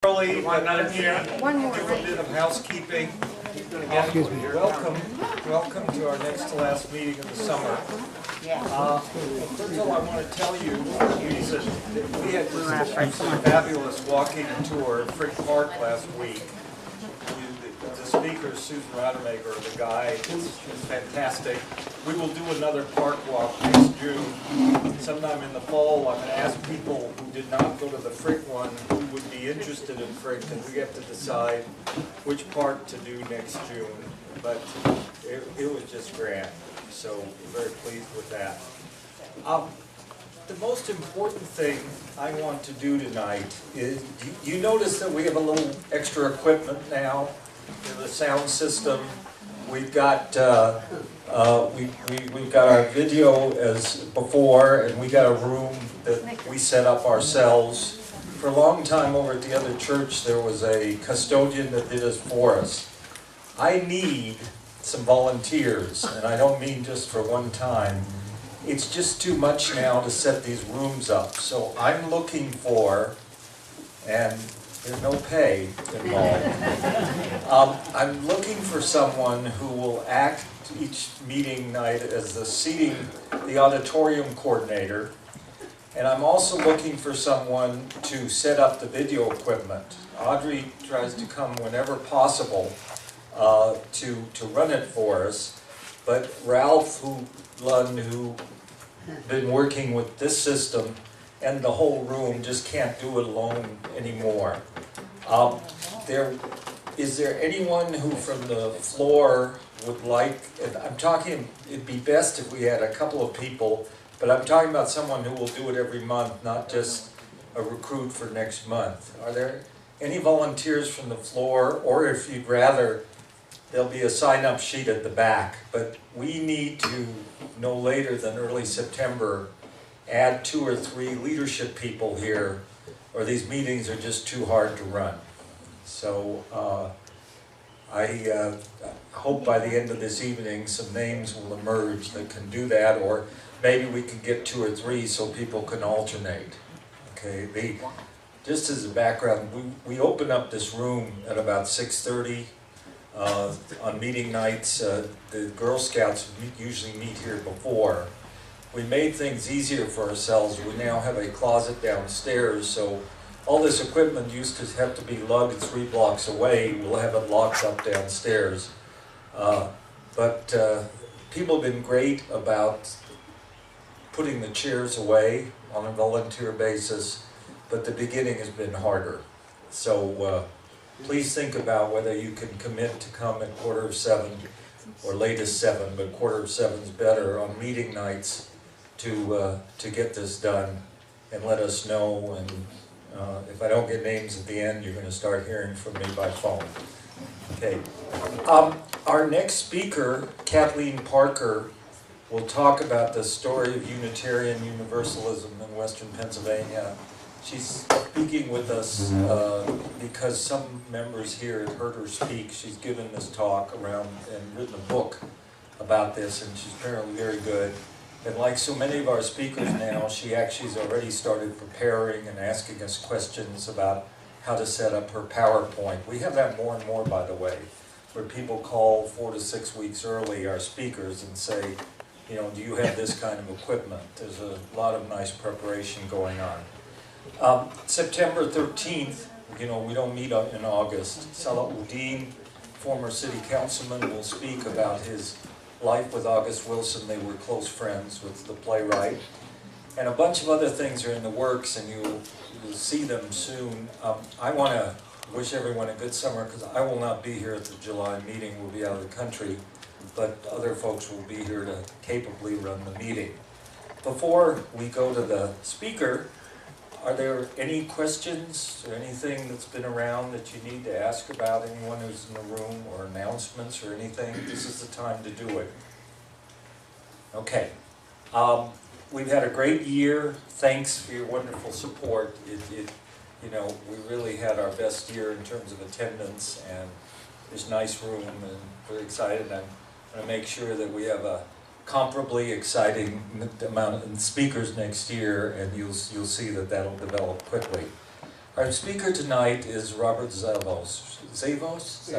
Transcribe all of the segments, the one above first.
Early, One more, do a right? bit of housekeeping. Welcome to our next to last meeting of the summer. First of all, I want to tell you, we had this fabulous walking tour at Frick Park last week. The speaker, Susan Rademacher, the guide, is fantastic. We will do another park walk next June. Sometime in the fall, I'm going to ask people who did not go to the Frick one who would be interested in Frick, and we have to decide which park to do next June. But it was just grand, so very pleased with that. The most important thing I want to do tonight is, you notice that we have a little extra equipment now in the sound system. We've got we've got our video as before, and we got a room that we set up ourselves. For a long time over at the other church, there was a custodian that did this for us. I need some volunteers, and I don't mean just for one time. It's just too much now to set these rooms up. So I'm looking for, and there's no pay involved. I'm looking for someone who will act each meeting night as the auditorium coordinator. And I'm also looking for someone to set up the video equipment. Audrey tries to come whenever possible to run it for us. But Ralph Lund, who's been working with this system and the whole room, just can't do it alone anymore. Is there anyone who from the floor would like, and I'm talking, it'd be best if we had a couple of people, but I'm talking about someone who will do it every month, not just a recruit for next month. Are there any volunteers from the floor, or if you'd rather, there'll be a sign-up sheet at the back, but we need to, no later than early September, add 2 or 3 leadership people here, or these meetings are just too hard to run. So I hope by the end of this evening some names will emerge that can do that, or maybe we can get 2 or 3 so people can alternate. Okay, just as a background, we open up this room at about 6:30 on meeting nights. The Girl Scouts usually meet here before. We made things easier for ourselves. We now have a closet downstairs, so all this equipment used to have to be lugged 3 blocks away. We'll have it locked up downstairs. But people have been great about putting the chairs away on a volunteer basis, but the beginning has been harder. So please think about whether you can commit to come at 6:45 or latest 7, but 6:45 is better on meeting nights to get this done, and let us know. And if I don't get names at the end, you're going to start hearing from me by phone. Okay. Our next speaker, Kathleen Parker, will talk about the story of Unitarian Universalism in Western Pennsylvania. She's speaking with us because some members here had heard her speak. She's given this talk around and written a book about this, and she's apparently very good. And like so many of our speakers now, she actually has already started preparing and asking us questions about how to set up her PowerPoint. We have that more and more, by the way, where people call 4 to 6 weeks early, our speakers, and say, you know, do you have this kind of equipment? There's a lot of nice preparation going on. September 13th, you know, we don't meet in August. Salah Uddin, former city councilman, will speak about his life with August Wilson. They were close friends with the playwright. And a bunch of other things are in the works, and you'll see them soon. I want to wish everyone a good summer, because I will not be here at the July meeting. We'll be out of the country, but other folks will be here to capably run the meeting. Before we go to the speaker, are there any questions or anything that's been around that you need to ask about anyone who's in the room, or announcements or anything? This is the time to do it. Okay. We've had a great year. Thanks for your wonderful support. You know, we really had our best year in terms of attendance, and there's a nice room, and we're excited. I'm going to make sure that we have a comparably exciting amount of speakers next year, and you'll see that that'll develop quickly. Our speaker tonight is Robert Zavos. Zavos?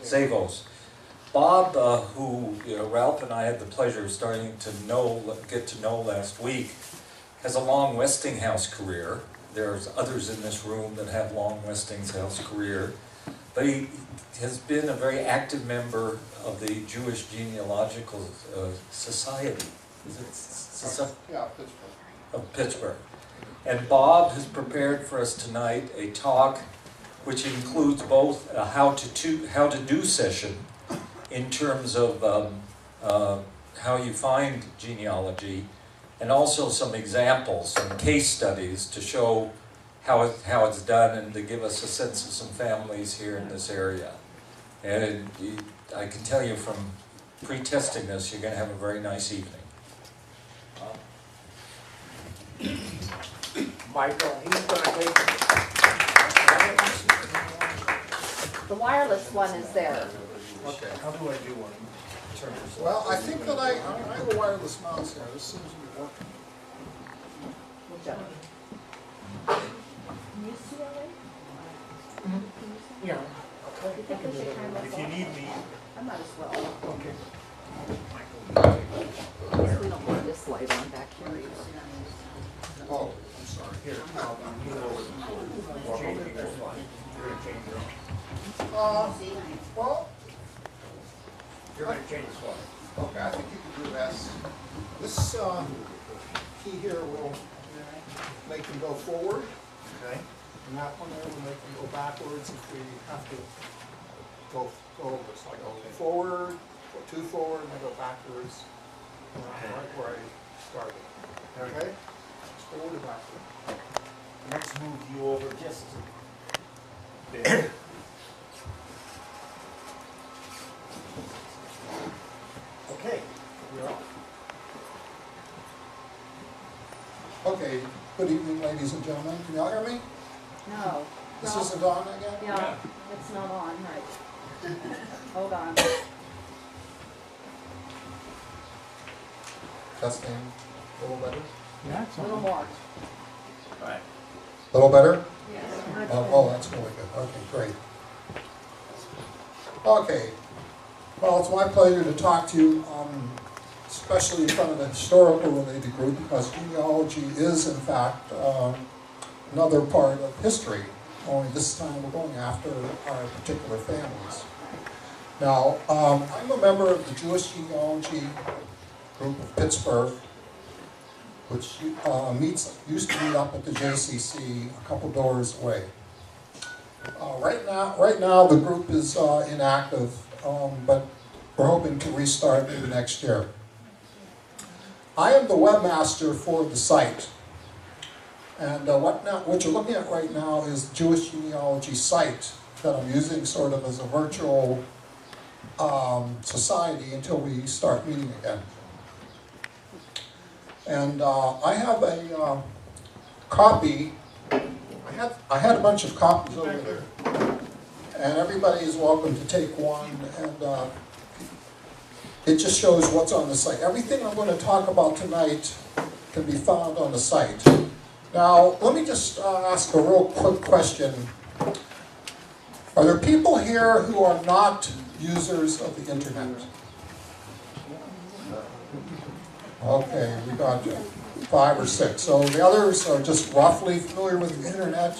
Zavos. Bob, who Ralph and I had the pleasure of starting to get to know last week, has a long Westinghouse career. There's others in this room that have long Westinghouse career. But he has been a very active member of the Jewish Genealogical Society. Is it? Yeah, Pittsburgh. Of Pittsburgh. And Bob has prepared for us tonight a talk which includes both a how to do session in terms of how you find genealogy, and also some examples, some case studies to show how it's done and to give us a sense of some families here in this area. And I can tell you from pre-testing this, you're going to have a very nice evening. Michael, he's going to take The wireless one is there. Okay. How do I do one? Well, I think that I have a wireless mouse here. This seems to be working. Good job. Can you see all right? Yeah. Do you think we should turn this If you off? need me, I might as well. okay. We don't want this light on back here. Oh, I'm sorry. Here, you know, changing your slide. You're gonna change your own. Well, You're gonna change the slide. okay, I think you can do this. This key here will make them go forward, Okay. and that one there will make them go backwards if we have to go over. So I go forward, go two forward, and then go backwards, right where I started. Okay? Forward and backward. Let's move you over just a bit. Okay, you're off. Okay, good evening, ladies and gentlemen. Can y'all hear me? No. This no. isn't on again? Yeah, it's not on, right. Hold on. Testing. A little better? Yeah, A little more. Right. A little better? Yes. Oh, that's really good. Okay, great. Okay. Well, it's my pleasure to talk to you, especially in front of the historical related group, because genealogy is, in fact, another part of history. Only this time we're going after our particular families. Now, I'm a member of the Jewish Genealogy group of Pittsburgh, which used to meet up at the JCC a couple doors away. Right now the group is inactive, but we're hoping to restart maybe next year. I am the webmaster for the site, and what you're looking at right now is the Jewish Genealogy site that I'm using sort of as a virtual society until we start meeting again. And I have a copy. I had a bunch of copies over there, and everybody is welcome to take one. And it just shows what's on the site. Everything I'm going to talk about tonight can be found on the site. Now, let me just ask a real quick question. Are there people here who are not users of the internet? Okay, we got 5 or 6. So the others are just roughly familiar with the internet?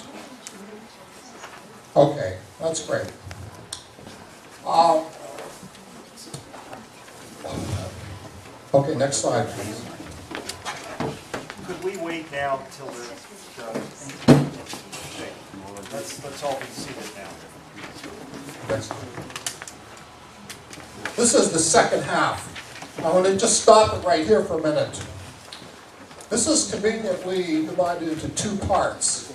Okay, that's great. Okay, next slide, please. Could we wait now till the okay. Let's all be seated now. Next. This is the second half. I want to just stop it right here for a minute. This is conveniently divided into 2 parts.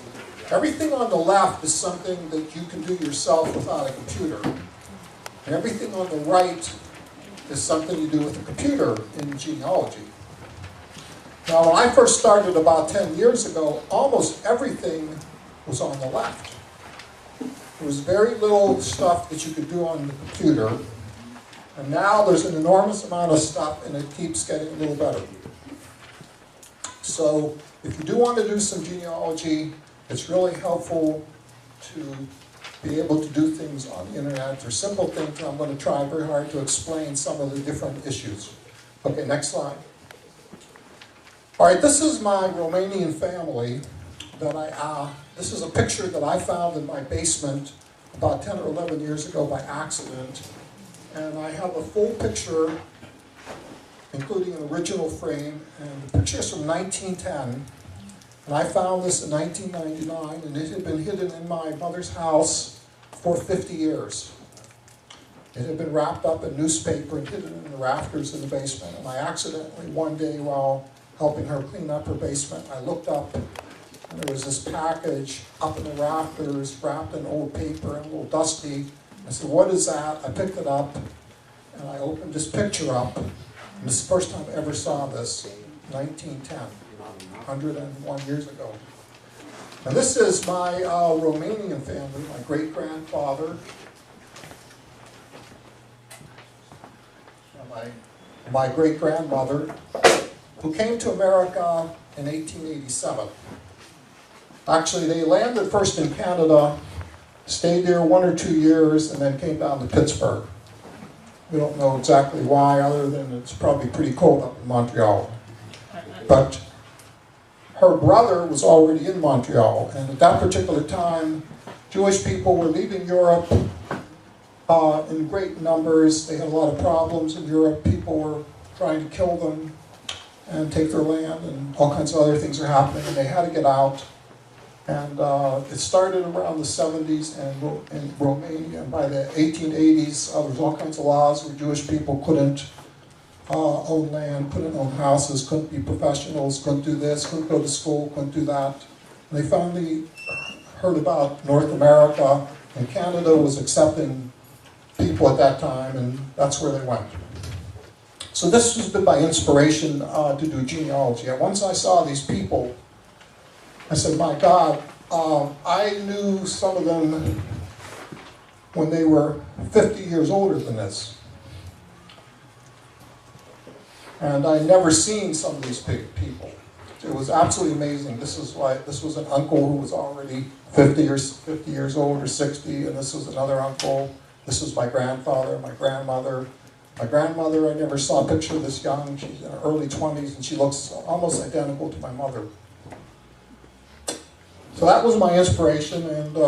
Everything on the left is something that you can do yourself without a computer. And everything on the right is something you do with a computer in genealogy. Now, when I first started about 10 years ago, almost everything was on the left. There was very little stuff that you could do on the computer. And now there's an enormous amount of stuff, and it keeps getting a little better. So if you do want to do some genealogy, it's really helpful to be able to do things on the internet. They're simple things, and I'm going to try very hard to explain some of the different issues. Okay, next slide. All right, this is my Romanian family that this is a picture that I found in my basement about 10 or 11 years ago by accident. And I have a full picture, including an original frame, and the picture is from 1910. And I found this in 1999, and it had been hidden in my mother's house for 50 years. It had been wrapped up in newspaper and hidden in the rafters in the basement. And I accidentally, one day while helping her clean up her basement, I looked up, and there was this package up in the rafters, wrapped in old paper and a little dusty. I said, "What is that?" I picked it up, and I opened this picture up. And this is the first time I ever saw this, 1910, 101 years ago. Now this is my Romanian family, my great-grandfather, and my great-grandmother, who came to America in 1887. Actually, they landed first in Canada, stayed there 1 or 2 years, and then came down to Pittsburgh. We don't know exactly why, other than it's probably pretty cold up in Montreal. But her brother was already in Montreal, and at that particular time, Jewish people were leaving Europe in great numbers. They had a lot of problems in Europe. People were trying to kill them and take their land, and all kinds of other things are happening, and they had to get out. And it started around the 70s in Romania, and by the 1880s, there was all kinds of laws where Jewish people couldn't own land, couldn't own houses, couldn't be professionals, couldn't do this, couldn't go to school, couldn't do that. And they finally heard about North America, and Canada was accepting people at that time, and that's where they went. So this has been my inspiration to do genealogy. And once I saw these people, I said, my God, I knew some of them when they were 50 years older than this. And I'd never seen some of these people. It was absolutely amazing. This was an uncle who was already 50 years old or 60, and this was another uncle. This was my grandfather, my grandmother. My grandmother, I never saw a picture of this young. She's in her early 20s, and she looks almost identical to my mother. So that was my inspiration, and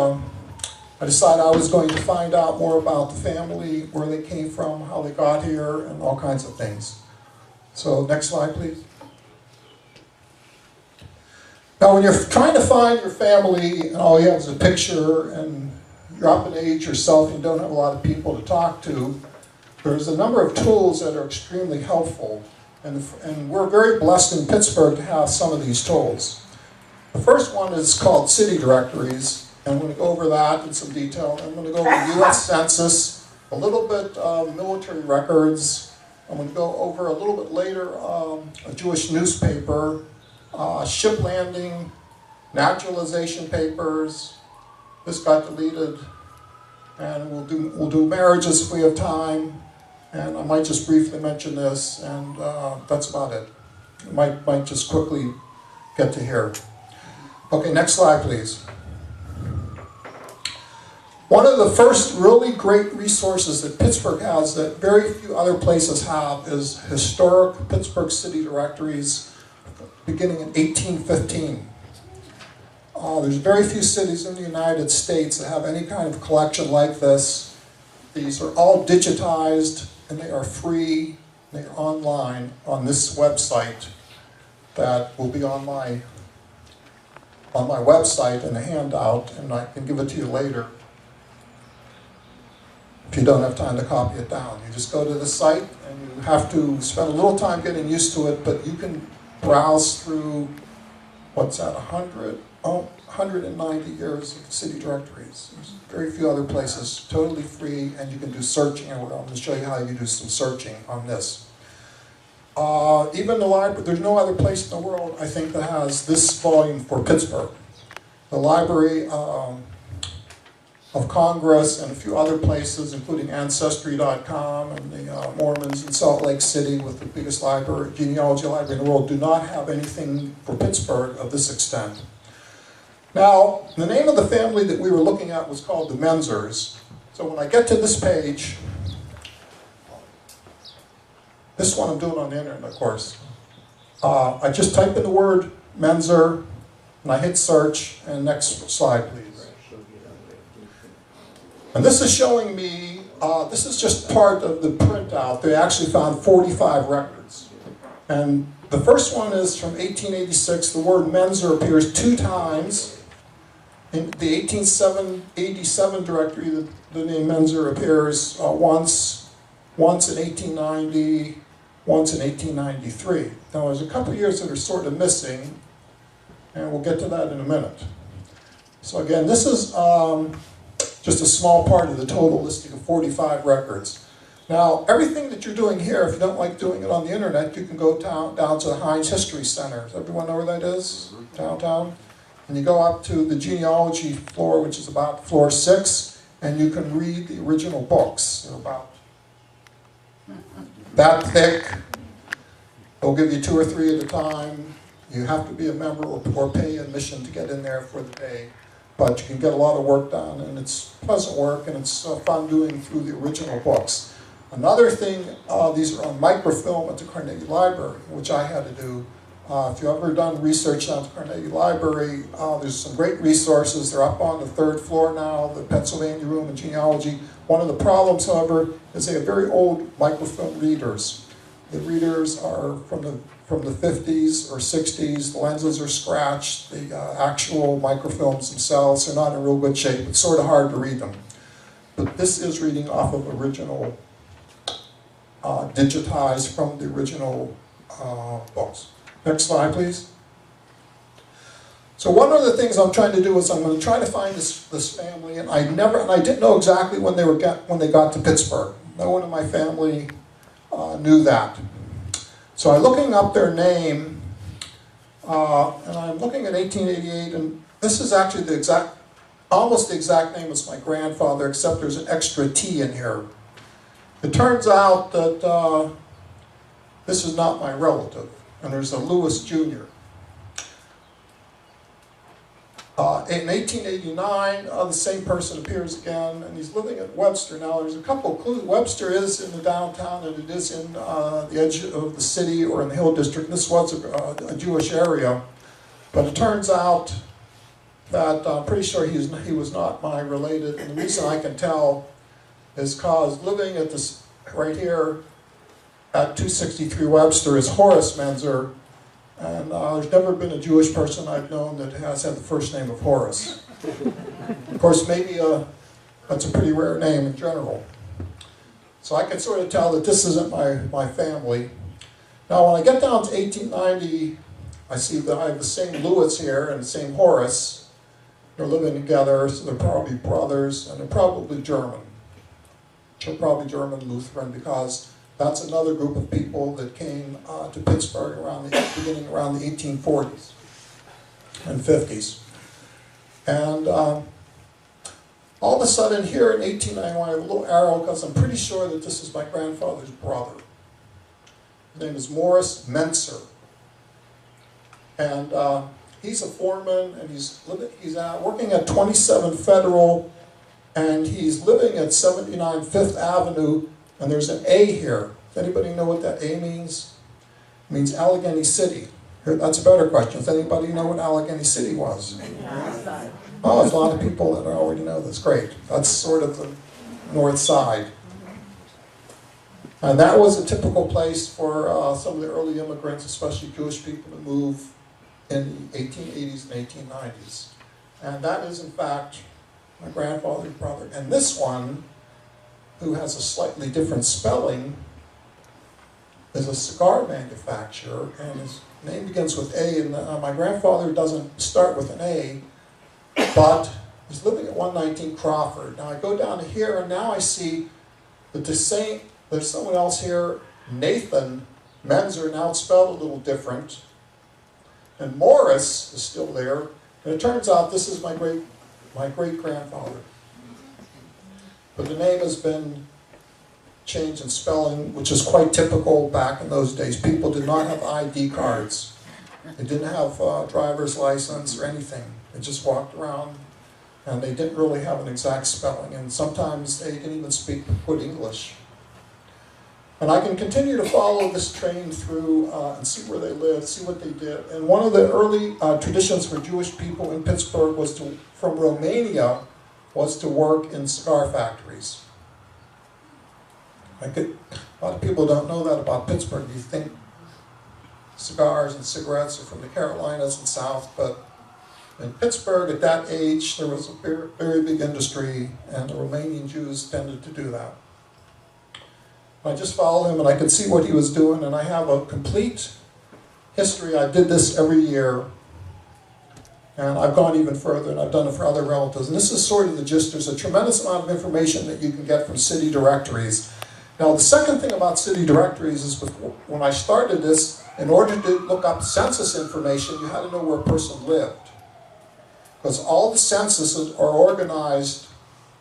I decided I was going to find out more about the family, where they came from, how they got here, and all kinds of things. So next slide, please. Now, when you're trying to find your family, and all you have is a picture, and you're up in age yourself, and you don't have a lot of people to talk to, there's a number of tools that are extremely helpful, and we're very blessed in Pittsburgh to have some of these tools. The first one is called city directories, and I'm going to go over that in some detail. I'm going to go over the U.S. Census, a little bit of military records. I'm going to go over a little bit later a Jewish newspaper, ship landing, naturalization papers. This got deleted, and we'll do marriages if we have time, and I might just briefly mention this, and that's about it. I might just quickly get to here. Okay, next slide, please. One of the first really great resources that Pittsburgh has that very few other places have is historic Pittsburgh city directories beginning in 1815. There's very few cities in the United States that have any kind of collection like this. These are all digitized, and they are free. They are online on this website that will be on my website in a handout, and I can give it to you later if you don't have time to copy it down. You just go to the site, and you have to spend a little time getting used to it, but you can browse through, what's that, 190 years of city directories. There's very few other places, totally free, and you can do searching. I'm going to show you how you do some searching on this. Even the library, there's no other place in the world, I think, that has this volume for Pittsburgh. The Library of Congress and a few other places, including Ancestry.com and the Mormons in Salt Lake City with the biggest library, genealogy library in the world, do not have anything for Pittsburgh of this extent. Now, the name of the family that we were looking at was called the Menzers. So when I get to this page, this one I'm doing on the internet, of course. I just type in the word Menzer, and I hit search, and next slide, please. And this is showing me, this is just part of the printout. They actually found 45 records. And the first one is from 1886. The word Menzer appears 2 times. In the 1887 directory, the name Menzer appears once in 1890, once in 1893. Now, there's a couple of years that are sort of missing, and we'll get to that in a minute. So again, this is just a small part of the total listing of 45 records. Now, everything that you're doing here, if you don't like doing it on the internet, you can go down to the Heinz History Center. Does everyone know where that is? Downtown? And you go up to the genealogy floor, which is about floor 6, and you can read the original books. They're about that thick. They'll give you 2 or 3 at a time. You have to be a member or pay admission to get in there for the day. But you can get a lot of work done, and it's pleasant work, and it's fun doing through the original books. Another thing, these are on microfilm at the Carnegie Library, which I had to do. If you've ever done research down at the Carnegie Library, there's some great resources. They're up on the 3rd floor now, the Pennsylvania Room and Genealogy. One of the problems, however, is they have very old microfilm readers. The readers are from the 50s or 60s. The lenses are scratched. The actual microfilms themselves are not in real good shape. It's sort of hard to read them. But this is reading off of original, digitized from the original books. Next slide, please. So one of the things I'm trying to do is I'm going to try to find this family, and I didn't know exactly when they got to Pittsburgh. No one in my family knew that. So I'm looking up their name, and I'm looking at 1888, and this is actually almost the exact name as my grandfather, except there's an extra T in here. It turns out that this is not my relative, and there's a Lewis Jr. In 1889, the same person appears again, and he's living at Webster. Now, there's a couple of clues. Webster is in the downtown, and it is in the edge of the city or in the Hill District. This was a Jewish area, but it turns out that I'm pretty sure he was not my related. And the reason I can tell is because living at this right here at 263 Webster is Horace Menzer. And there's never been a Jewish person I've known that has had the first name of Horace. Of course, maybe that's a pretty rare name in general. So I can sort of tell that this isn't my family. Now, when I get down to 1890, I see that I have the same Lewis here and the same Horace. They're living together, so they're probably brothers, and they're probably German. They're probably German Lutheran, because that's another group of people that came to Pittsburgh beginning around the 1840s and 50s. And all of a sudden here in 1891, I have a little arrow because I'm pretty sure that this is my grandfather's brother. His name is Morris Mentzer. And he's a foreman, and he's working at 27 Federal, and he's living at 79 Fifth Avenue. And there's an A here. Does anybody know what that A means? It means Allegheny City. Here, that's a better question. Does anybody know what Allegheny City was? Oh, there's a lot of people that already know this. Great. That's sort of the north side. And that was a typical place for some of the early immigrants, especially Jewish people, to move in the 1880s and 1890s. And that is, in fact, my grandfather's brother. And this one, who has a slightly different spelling, is a cigar manufacturer, and his name begins with A, and my grandfather doesn't start with an A, but he's living at 119 Crawford. Now I go down to here, and now I see that there's someone else here, Nathan Menzer, now it's spelled a little different, and Morris is still there, and it turns out this is my great-grandfather. But the name has been changed in spelling, which is quite typical back in those days. People did not have ID cards. They didn't have a driver's license or anything. They just walked around, and they didn't really have an exact spelling, and sometimes they didn't even speak good English. And I can continue to follow this train through and see where they lived, see what they did. And one of the early traditions for Jewish people in Pittsburgh from Romania was to work in cigar factories. A lot of people don't know that about Pittsburgh. You think cigars and cigarettes are from the Carolinas and South, but in Pittsburgh at that age there was a very, very big industry, and the Romanian Jews tended to do that. I just followed him and I could see what he was doing, and I have a complete history. I did this every year, and I've gone even further, and I've done it for other relatives. And this is sort of the gist. There's a tremendous amount of information that you can get from city directories. Now, the second thing about city directories is when I started this, in order to look up census information, you had to know where a person lived. Because all the censuses are organized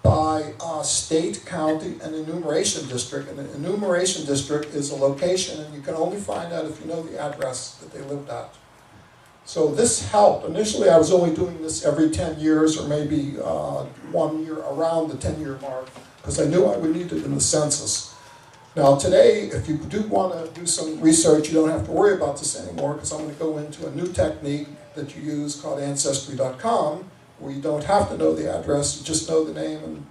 by state, county, and enumeration district. And an enumeration district is a location, and you can only find out if you know the address that they lived at. So this helped. Initially, I was only doing this every 10 years, or maybe 1 year around the 10-year mark, because I knew I would need it in the census. Now today, if you do want to do some research, you don't have to worry about this anymore, because I'm going to go into a new technique that you use called Ancestry.com, where you don't have to know the address, you just know the name, and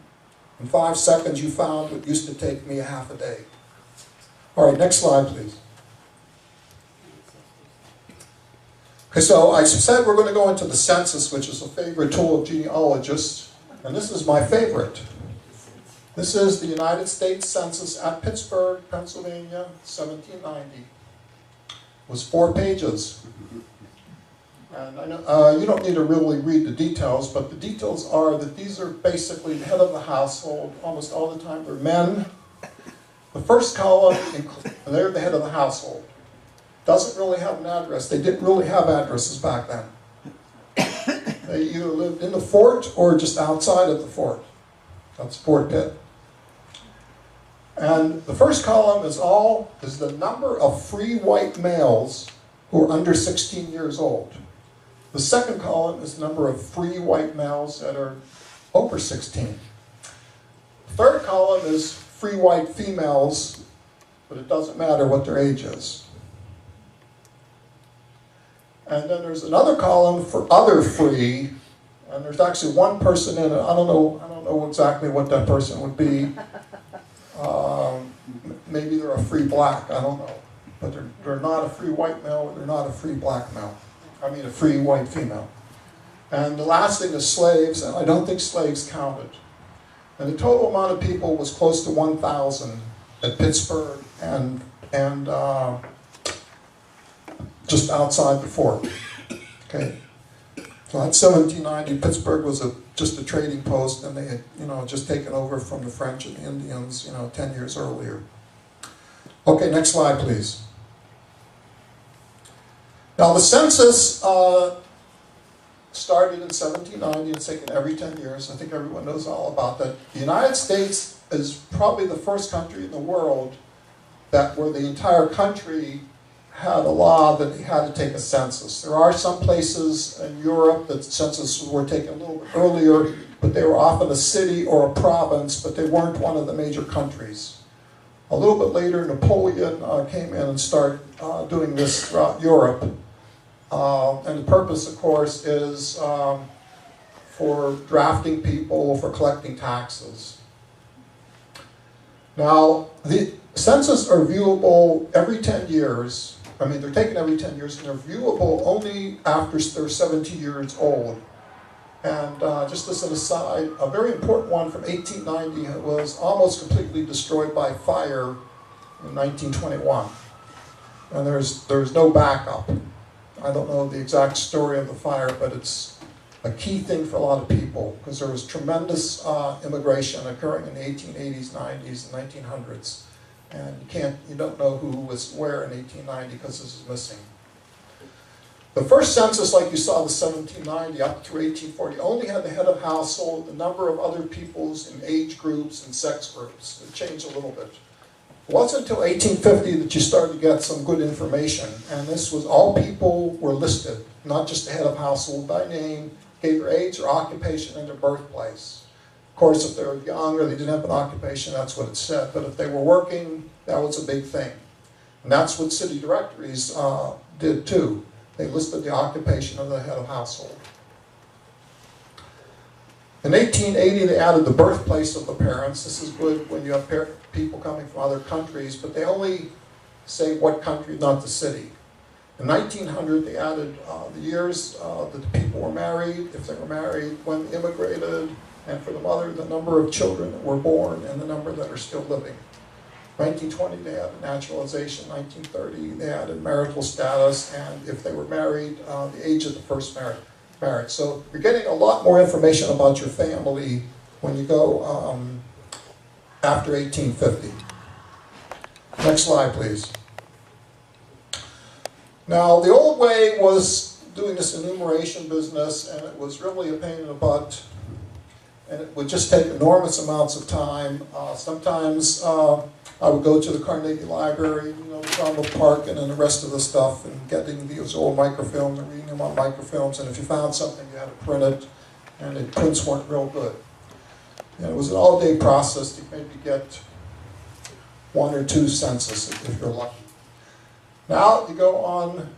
in 5 seconds you found what used to take me a half a day. All right, next slide, please. Okay, so I said we're going to go into the census, which is a favorite tool of genealogists, and this is my favorite. This is the United States Census at Pittsburgh, Pennsylvania, 1790. It was 4 pages. And I know, you don't need to really read the details, but the details are that these are basically the head of the household. Almost all the time they're men. The first column, and they're the head of the household. Doesn't really have an address. They didn't really have addresses back then. They either lived in the fort or just outside of the fort. That's Fort Pitt. And the first column is the number of free white males who are under 16 years old. The second column is the number of free white males that are over 16. The third column is free white females, but it doesn't matter what their age is. And then there's another column for other free, and there's actually one person in it. I don't know exactly what that person would be. Maybe they're a free black, I don't know. But they're not a free white male, or they're not a free black male. I mean a free white female. And the last thing is slaves, and I don't think slaves counted. And the total amount of people was close to 1,000 at Pittsburgh and just outside the fort. Okay. So that's 1790. Pittsburgh was just a trading post, and they had, just taken over from the French and the Indians, 10 years earlier. Okay, next slide, please. Now the census started in 1790. It's taken every 10 years. I think everyone knows all about that. The United States is probably the first country in the world where the entire country had a law that they had to take a census. There are some places in Europe that censuses were taken a little bit earlier, but they were often a city or a province, but they weren't one of the major countries. A little bit later, Napoleon came in and started doing this throughout Europe. And the purpose, of course, is for drafting people, for collecting taxes. Now, the census are viewable every 10 years. I mean, they're taken every 10 years, and they're viewable only after they're 70 years old. And just as an aside, a very important one from 1890 was almost completely destroyed by fire in 1921. And there's no backup. I don't know the exact story of the fire, but it's a key thing for a lot of people, because there was tremendous immigration occurring in the 1880s, 90s, and 1900s. And you don't know who was where in 1890 because this is missing. The first census, like you saw, the 1790 up through 1840, only had the head of household, the number of other peoples in age groups and sex groups. It changed a little bit. It wasn't until 1850 that you started to get some good information, and this was all people were listed, not just the head of household by name, gave their age, their occupation, and their birthplace. Of course, if they were young or they didn't have an occupation, that's what it said. But if they were working, that was a big thing. And that's what city directories did too. They listed the occupation of the head of household. In 1880, they added the birthplace of the parents. This is good when you have people coming from other countries, but they only say what country, not the city. In 1900, they added the years that the people were married, if they were married, when they immigrated, and for the mother, the number of children that were born and the number that are still living. 1920, they added naturalization. 1930, they added marital status, and if they were married, the age of the first marriage. So you're getting a lot more information about your family when you go after 1850. Next slide, please. Now, the old way was doing this enumeration business, and it was really a pain in the butt, and it would just take enormous amounts of time. Sometimes I would go to the Carnegie Library, you know, Donald Parkin and the rest of the stuff, and getting these old microfilms and reading them on microfilms, and if you found something, you had to print it, and the prints weren't real good. And it was an all-day process to maybe get 1 or 2 census if you're lucky. Now you go on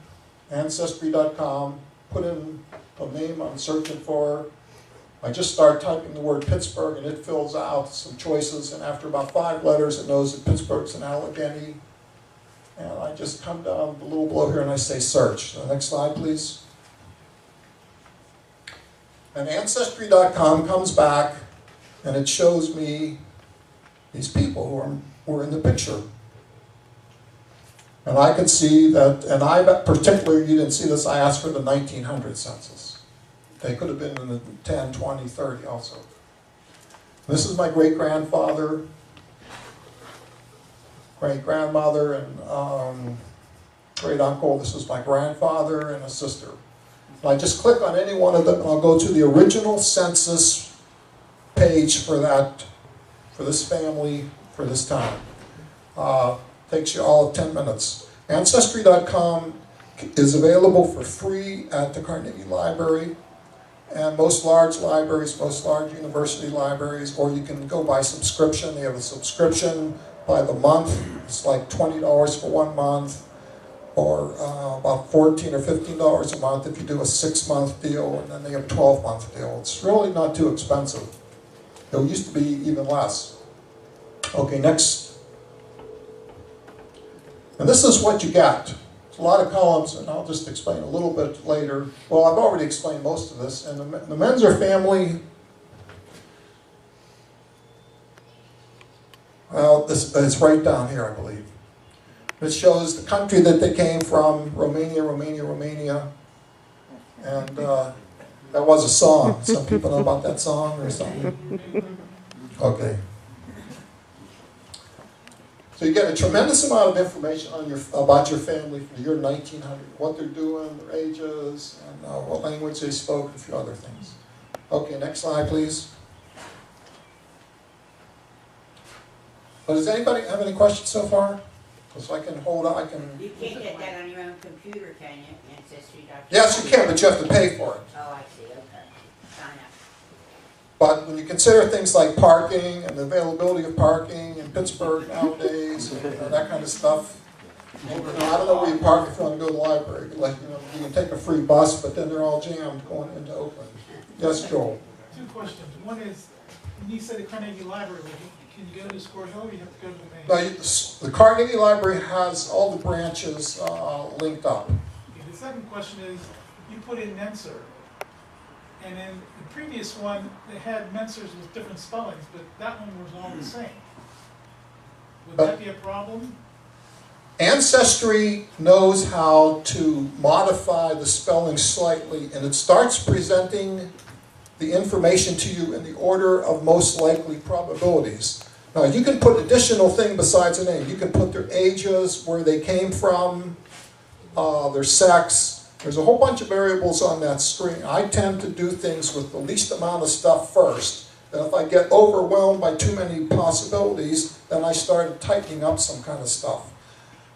Ancestry.com, put in a name I'm searching for. I just start typing the word Pittsburgh and it fills out some choices, and after about 5 letters it knows that Pittsburgh's in Allegheny. And I just come down a little below here and I say search. So next slide, please. And Ancestry.com comes back and it shows me these people who are in the picture. And I could see that, and I bet particularly, you didn't see this, I asked for the 1900 census. They could have been in the 10, 20, 30 also. This is my great-grandfather, great-grandmother, and great-uncle. This is my grandfather and a sister. And I just click on any one of them, and I'll go to the original census page for this family, for this town. Takes you all of 10 minutes. Ancestry.com is available for free at the Carnegie Library and most large libraries, most large university libraries, or you can go by subscription. They have a subscription by the month. It's like $20 for 1 month, or about $14 or $15 a month if you do a 6-month deal, and then they have a 12-month deal. It's really not too expensive. It used to be even less. Okay, next. And this is what you get. It's a lot of columns, and I'll just explain a little bit later. Well, I've already explained most of this. And the Menzer family, well, it's right down here, I believe. It shows the country that they came from, Romania. And that was a song. Some people know about that song or something? Okay. So you get a tremendous amount of information on about your family from the year 1900, what they're doing, their ages, and what language they spoke, a few other things. Okay, next slide, please. But does anybody have any questions so far? So I can hold on, You can't get that on your own computer, can you? Ancestry.com? Yes, you can, but you have to pay for it. Oh, I see, okay. Sign up. But when you consider things like parking and the availability of parking in Pittsburgh nowadays, and, that kind of stuff, I don't know where you park if you want to go to the library. Like, you can take a free bus, but then they're all jammed going into Oakland. Yes, Joel? 2 questions. One is, when you say the Carnegie Library, can you go to Squirrel or you have to go to the main? No, the Carnegie Library has all the branches linked up. Okay, the second question is, you put in Menser, and in the previous one, they had Mensers with different spellings, but that one was all the same. Would that be a problem? Ancestry knows how to modify the spelling slightly, and it starts presenting the information to you in the order of most likely probabilities. Now, you can put additional thing besides a name. You can put their ages, where they came from, their sex. There's a whole bunch of variables on that screen. I tend to do things with the least amount of stuff first. And if I get overwhelmed by too many possibilities, then I start tightening up some kind of stuff.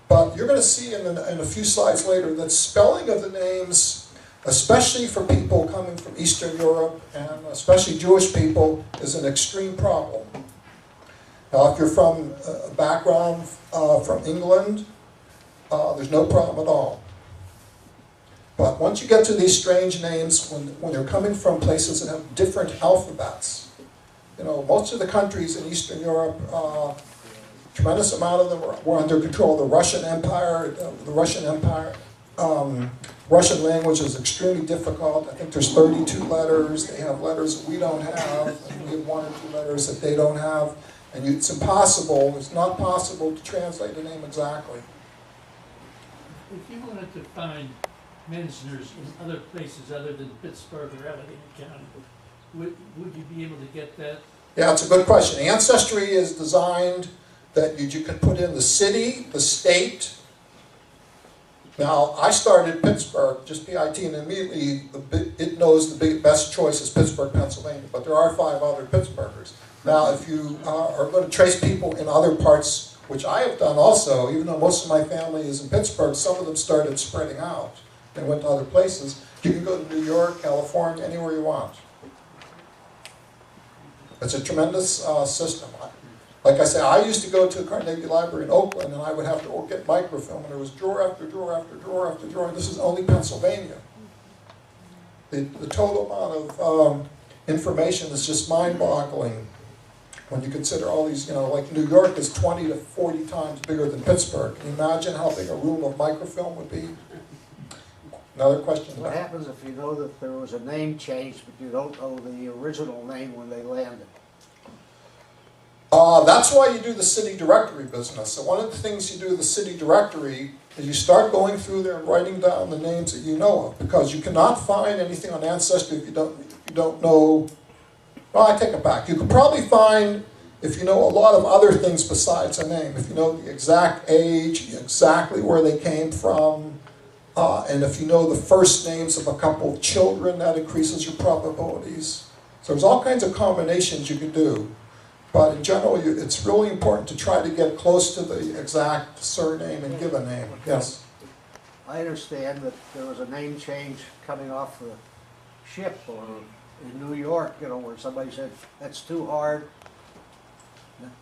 But you're going to see in a few slides later that spelling of the names especially for people coming from Eastern Europe, and especially Jewish people, is an extreme problem. Now, if you're from a background from England, there's no problem at all. But once you get to these strange names, when they're coming from places that have different alphabets, you know, most of the countries in Eastern Europe, tremendous amount of them were under control of the Russian Empire. Russian language is extremely difficult. I think there's 32 letters. They have letters that we don't have, and we have 1 or 2 letters that they don't have. And it's impossible, it's not possible to translate the name exactly. If you wanted to find Menzers in other places other than Pittsburgh or Allegheny County, would you be able to get that? Yeah, it's a good question. Ancestry is designed that you can put in the city, the state. Now, I started Pittsburgh, just PIT, and immediately it knows the best choice is Pittsburgh, Pennsylvania, but there are 5 other Pittsburghers. Now, if you are going to trace people in other parts, which I have done also, even though most of my family is in Pittsburgh, some of them started spreading out and went to other places. You can go to New York, California, anywhere you want. It's a tremendous system. Like I say, I used to go to Carnegie Library in Oakland, and I would have to get microfilm, and there was drawer after drawer after drawer after drawer, and this is only Pennsylvania. The total amount of information is just mind-boggling when you consider all these, you know, like New York is 20 to 40 times bigger than Pittsburgh. Can you imagine how big a room of microfilm would be? Another question? What happens if you know that there was a name change, but you don't know the original name when they landed? That's why you do the city directory business. So one of the things you do with the city directory is you start going through there and writing down the names that you know of, because you cannot find anything on Ancestry if you don't know. Well, I take it back. You could probably find, if you know a lot of other things besides a name, if you know the exact age, exactly where they came from, and if you know the first names of a couple of children, that increases your probabilities. So there's all kinds of combinations you can do. But in general, it's really important to try to get close to the exact surname and give a name. Yes? I understand that there was a name change coming off the ship or in New York, you know, where somebody said, that's too hard.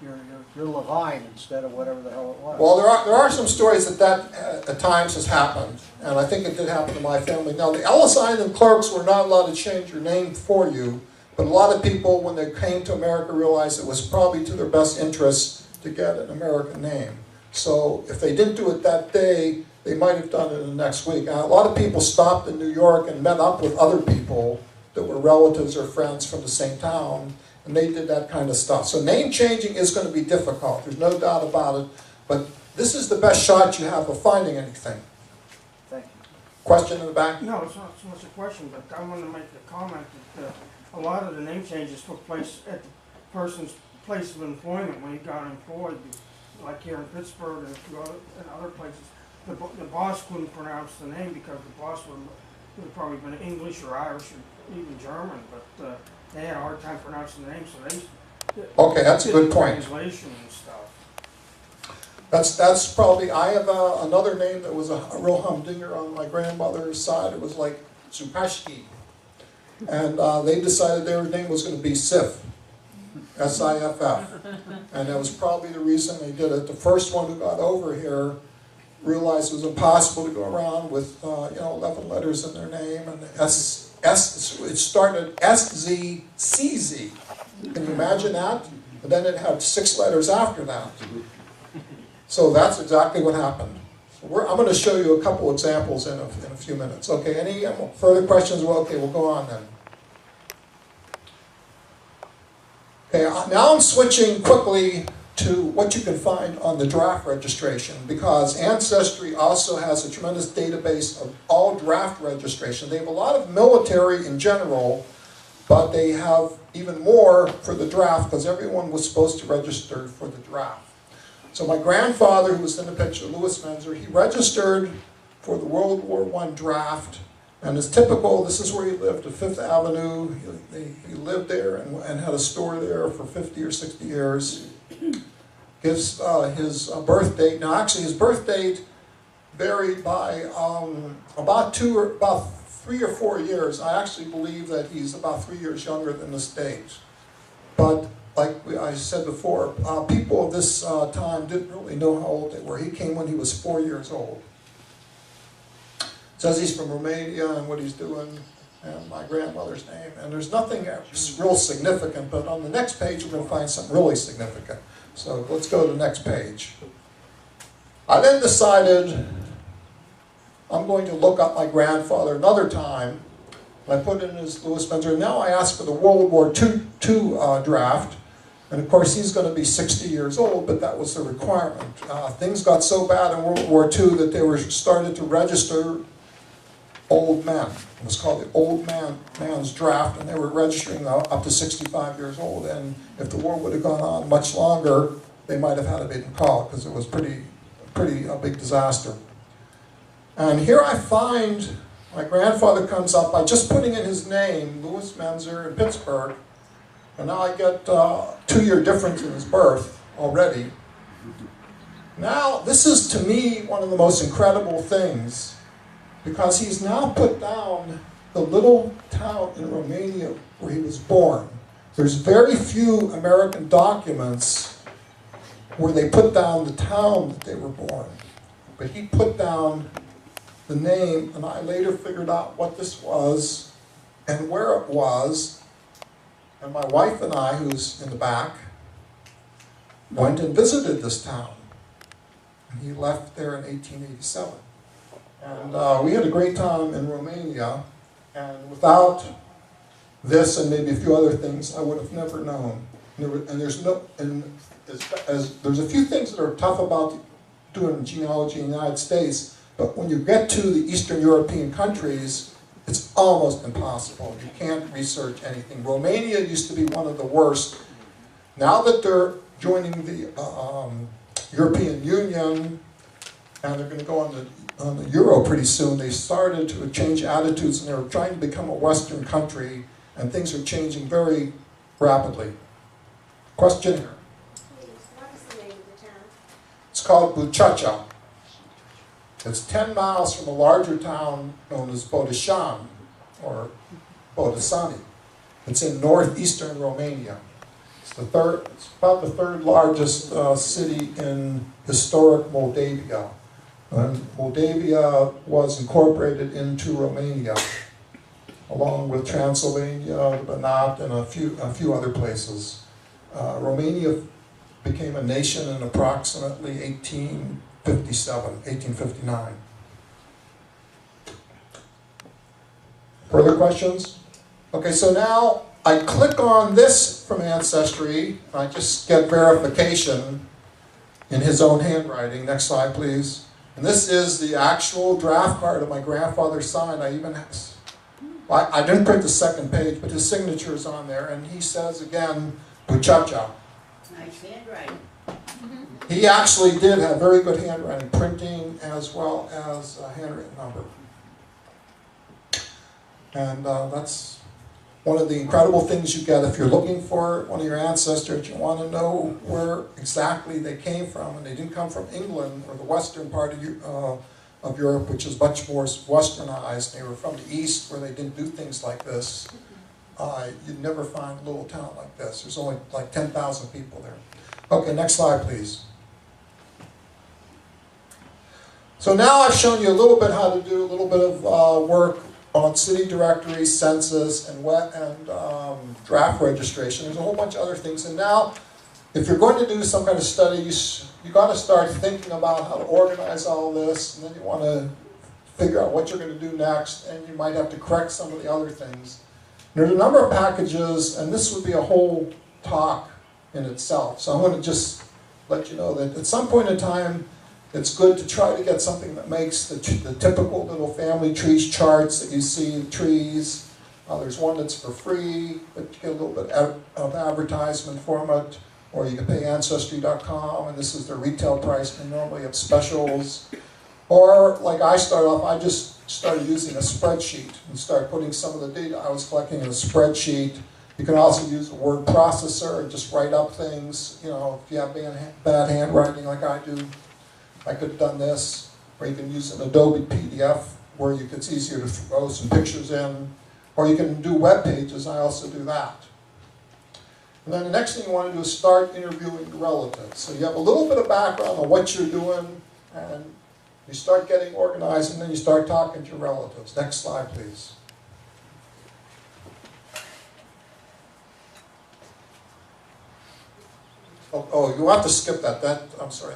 You're Levine instead of whatever the hell it was. Well, there are some stories that at times has happened, and I think it did happen to my family. Now, the Ellis Island clerks were not allowed to change your name for you, but a lot of people, when they came to America, realized it was probably to their best interest to get an American name. So if they didn't do it that day, they might have done it the next week. Now, a lot of people stopped in New York and met up with other people that were relatives or friends from the same town, and they did that kind of stuff. So name changing is going to be difficult, there's no doubt about it, but this is the best shot you have of finding anything. Thank you. Question in the back? No, it's not so much a question, but I want to make the comment that a lot of the name changes took place at the person's place of employment when he got employed, like here in Pittsburgh and other places. The boss couldn't pronounce the name because the boss would have probably been English or Irish or even German, but they had a hard time pronouncing the name, so they Okay, that's a good point. translation and stuff. That's probably, I have another name that was a real humdinger on my grandmother's side. It was like Zupashki. And they decided their name was going to be Sif, S-I-F-F. And that was probably the reason they did it. The first one who got over here realized it was impossible to go around with 11 letters in their name, and it started S-Z-C-Z. Can you imagine that? And then it had 6 letters after that. So that's exactly what happened. I'm going to show you a couple examples in a few minutes. Okay, any further questions? Well, okay, we'll go on then. Okay, now I'm switching quickly to what you can find on the draft registration, because Ancestry also has a tremendous database of all draft registration. They have a lot of military in general, but they have even more for the draft, because everyone was supposed to register for the draft. So my grandfather, who was in the picture, Louis Menzer, he registered for the World War I draft, and it's typical, this is where he lived, at 5th Avenue. He lived there and had a store there for 50 or 60 years. Gives his birth date. Now actually his birth date varied by about 3 or 4 years, I actually believe that he's about 3 years younger than this date. But like I said before, people of this time didn't really know how old they were. He came when he was 4 years old. It says he's from Romania and what he's doing, and my grandmother's name. And there's nothing real significant, but on the next page we're going to find something really significant. So let's go to the next page. I then decided I'm going to look up my grandfather another time. I put in his Louis Spencer. Now I asked for the World War II draft. And of course, he's going to be 60 years old, but that was the requirement. Things got so bad in World War II that they were started to register old men. It was called the Old Man's Draft, and they were registering up to 65 years old. And if the war would have gone on much longer, they might have had a big call because it was pretty big disaster. And here I find my grandfather comes up by just putting in his name, Louis Menzer in Pittsburgh. And now I get 2-year difference in his birth already. Now, this is to me one of the most incredible things, because he's now put down the little town in Romania where he was born. There's very few American documents where they put down the town that they were born. But he put down the name, and I later figured out what this was and where it was. And my wife and I, who's in the back, went and visited this town. And he left there in 1887. And we had a great time in Romania. And without this and maybe a few other things, I would have never known. There's a few things that are tough about doing genealogy in the United States, but when you get to the Eastern European countries, it's almost impossible. You can't research anything. Romania used to be one of the worst. Now that they're joining the European Union, and they're going to go on the Euro pretty soon, they started to change attitudes, and they're trying to become a Western country, and things are changing very rapidly. Question here. Please, what is the name of the town? It's called Buchacha. It's 10 miles from a larger town known as Bodeșan, or Bodășani. It's in northeastern Romania. It's about the third largest city in historic Moldavia. And Moldavia was incorporated into Romania, along with Transylvania, Banat, and a few other places. Romania became a nation in approximately 1859. Further questions? Okay, so now I click on this from Ancestry. I just get verification in his own handwriting. Next slide, please. And this is the actual draft card of my grandfather signed. I didn't print the second page, but his signature is on there. And he says again, Buchacha. Nice handwriting. He actually did have very good handwriting, printing as well as a handwritten number. And that's one of the incredible things you get if you're looking for one of your ancestors. You want to know where exactly they came from, and they didn't come from England or the western part of Europe, which is much more westernized. They were from the east, where they didn't do things like this. You'd never find a little town like this. There's only like 10,000 people there. Okay, next slide, please. So now I've shown you a little bit how to do a little bit of work on city directory, census, and draft registration. There's a whole bunch of other things. And now, if you're going to do some kind of study, you got to start thinking about how to organize all this, and then you want to figure out what you're going to do next, and you might have to correct some of the other things. There's a number of packages, and this would be a whole talk in itself. So I'm going to just let you know that at some point in time, it's good to try to get something that makes the typical little family trees charts that you see, the trees. There's one that's for free, but you get a little bit of advertisement from it, or you can pay Ancestry.com, and this is the retail price, and normally have specials. Or, like I started off, I just started using a spreadsheet and started putting some of the data I was collecting in a spreadsheet. You can also use a word processor and just write up things. You know, if you have bad handwriting like I do, I could have done this. Or you can use an Adobe PDF where it's easier to throw some pictures in, or you can do web pages. I also do that. And then the next thing you want to do is start interviewing your relatives. So you have a little bit of background on what you're doing, and you start getting organized, and then you start talking to your relatives. Next slide, please. Oh, you have to skip that. I'm sorry,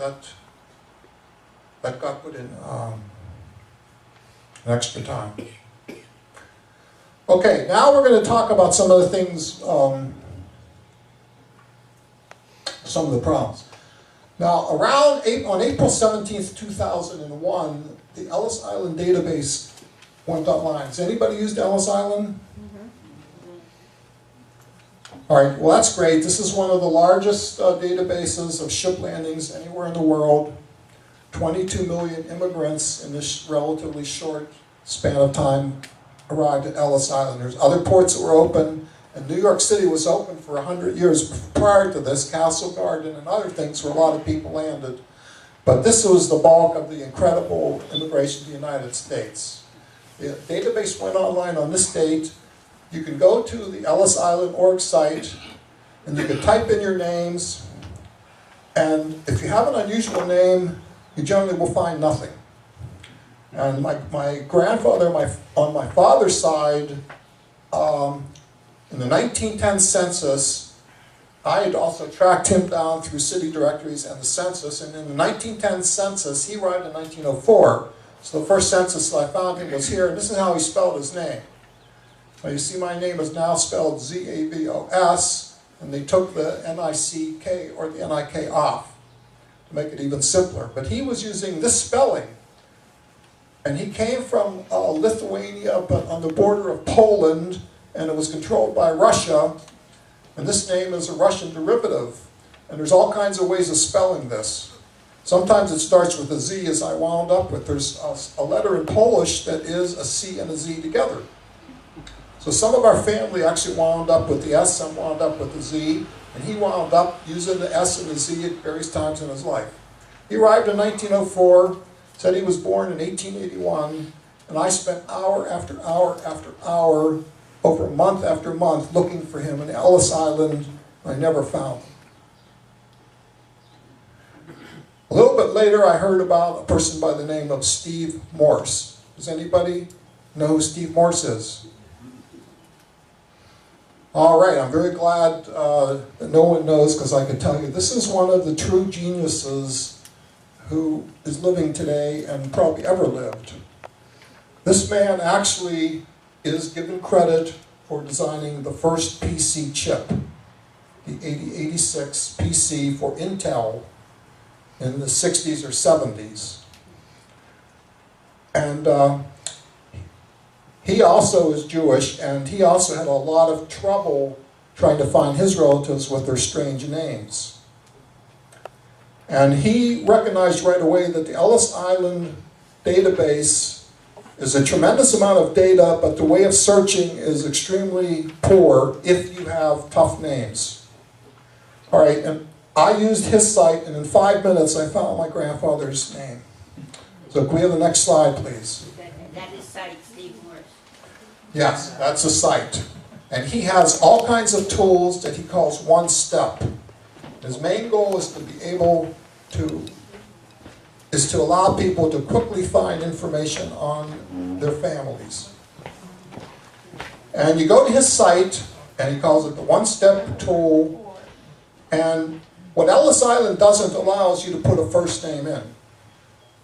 that got put in an extra time. Okay, now we're going to talk about some of the things, some of the problems. Now, on April 17th, 2001, the Ellis Island database went online. Has anybody used Ellis Island? All right, well, that's great. This is one of the largest databases of ship landings anywhere in the world. 22 million immigrants in this relatively short span of time arrived at Ellis Island. There's other ports that were open, and New York City was open for 100 years prior to this, Castle Garden and other things where a lot of people landed. But this was the bulk of the incredible immigration to the United States. The database went online on this date. You can go to the Ellis Island org site, and you can type in your names, and if you have an unusual name, you generally will find nothing. And my grandfather, on my father's side, in the 1910 census, I had also tracked him down through city directories and the census, and in the 1910 census, he arrived in 1904. So the first census that I found him was here, and this is how he spelled his name. Now you see my name is now spelled Z-A-V-O-S, and they took the N-I-C-K or the N-I-K off to make it even simpler. But he was using this spelling, and he came from Lithuania, but on the border of Poland, and it was controlled by Russia, and this name is a Russian derivative, and there's all kinds of ways of spelling this. Sometimes it starts with a Z, as I wound up with. There's a letter in Polish that is a C and a Z together. So some of our family actually wound up with the S, some wound up with the Z, and he wound up using the S and the Z at various times in his life. He arrived in 1904, said he was born in 1881, and I spent hour after hour after hour, over month after month, looking for him in Ellis Island, and I never found him. A little bit later, I heard about a person by the name of Steve Morse. Does anybody know who Steve Morse is? All right, I'm very glad that no one knows, because I can tell you this is one of the true geniuses who is living today and probably ever lived. This man actually is given credit for designing the first PC chip, the 8086 PC for Intel in the 60s or 70s. And he also is Jewish, and he also had a lot of trouble trying to find his relatives with their strange names. And he recognized right away that the Ellis Island database is a tremendous amount of data, but the way of searching is extremely poor if you have tough names. All right, and I used his site, and in 5 minutes I found my grandfather's name. So can we have the next slide, please? That is site Steve Morse. Yes, that's a site. And he has all kinds of tools that he calls one step. His main goal is to be able to allow people to quickly find information on their families. And you go to his site, and he calls it the one-step tool. And what Ellis Island doesn't allow is you to put a first name in.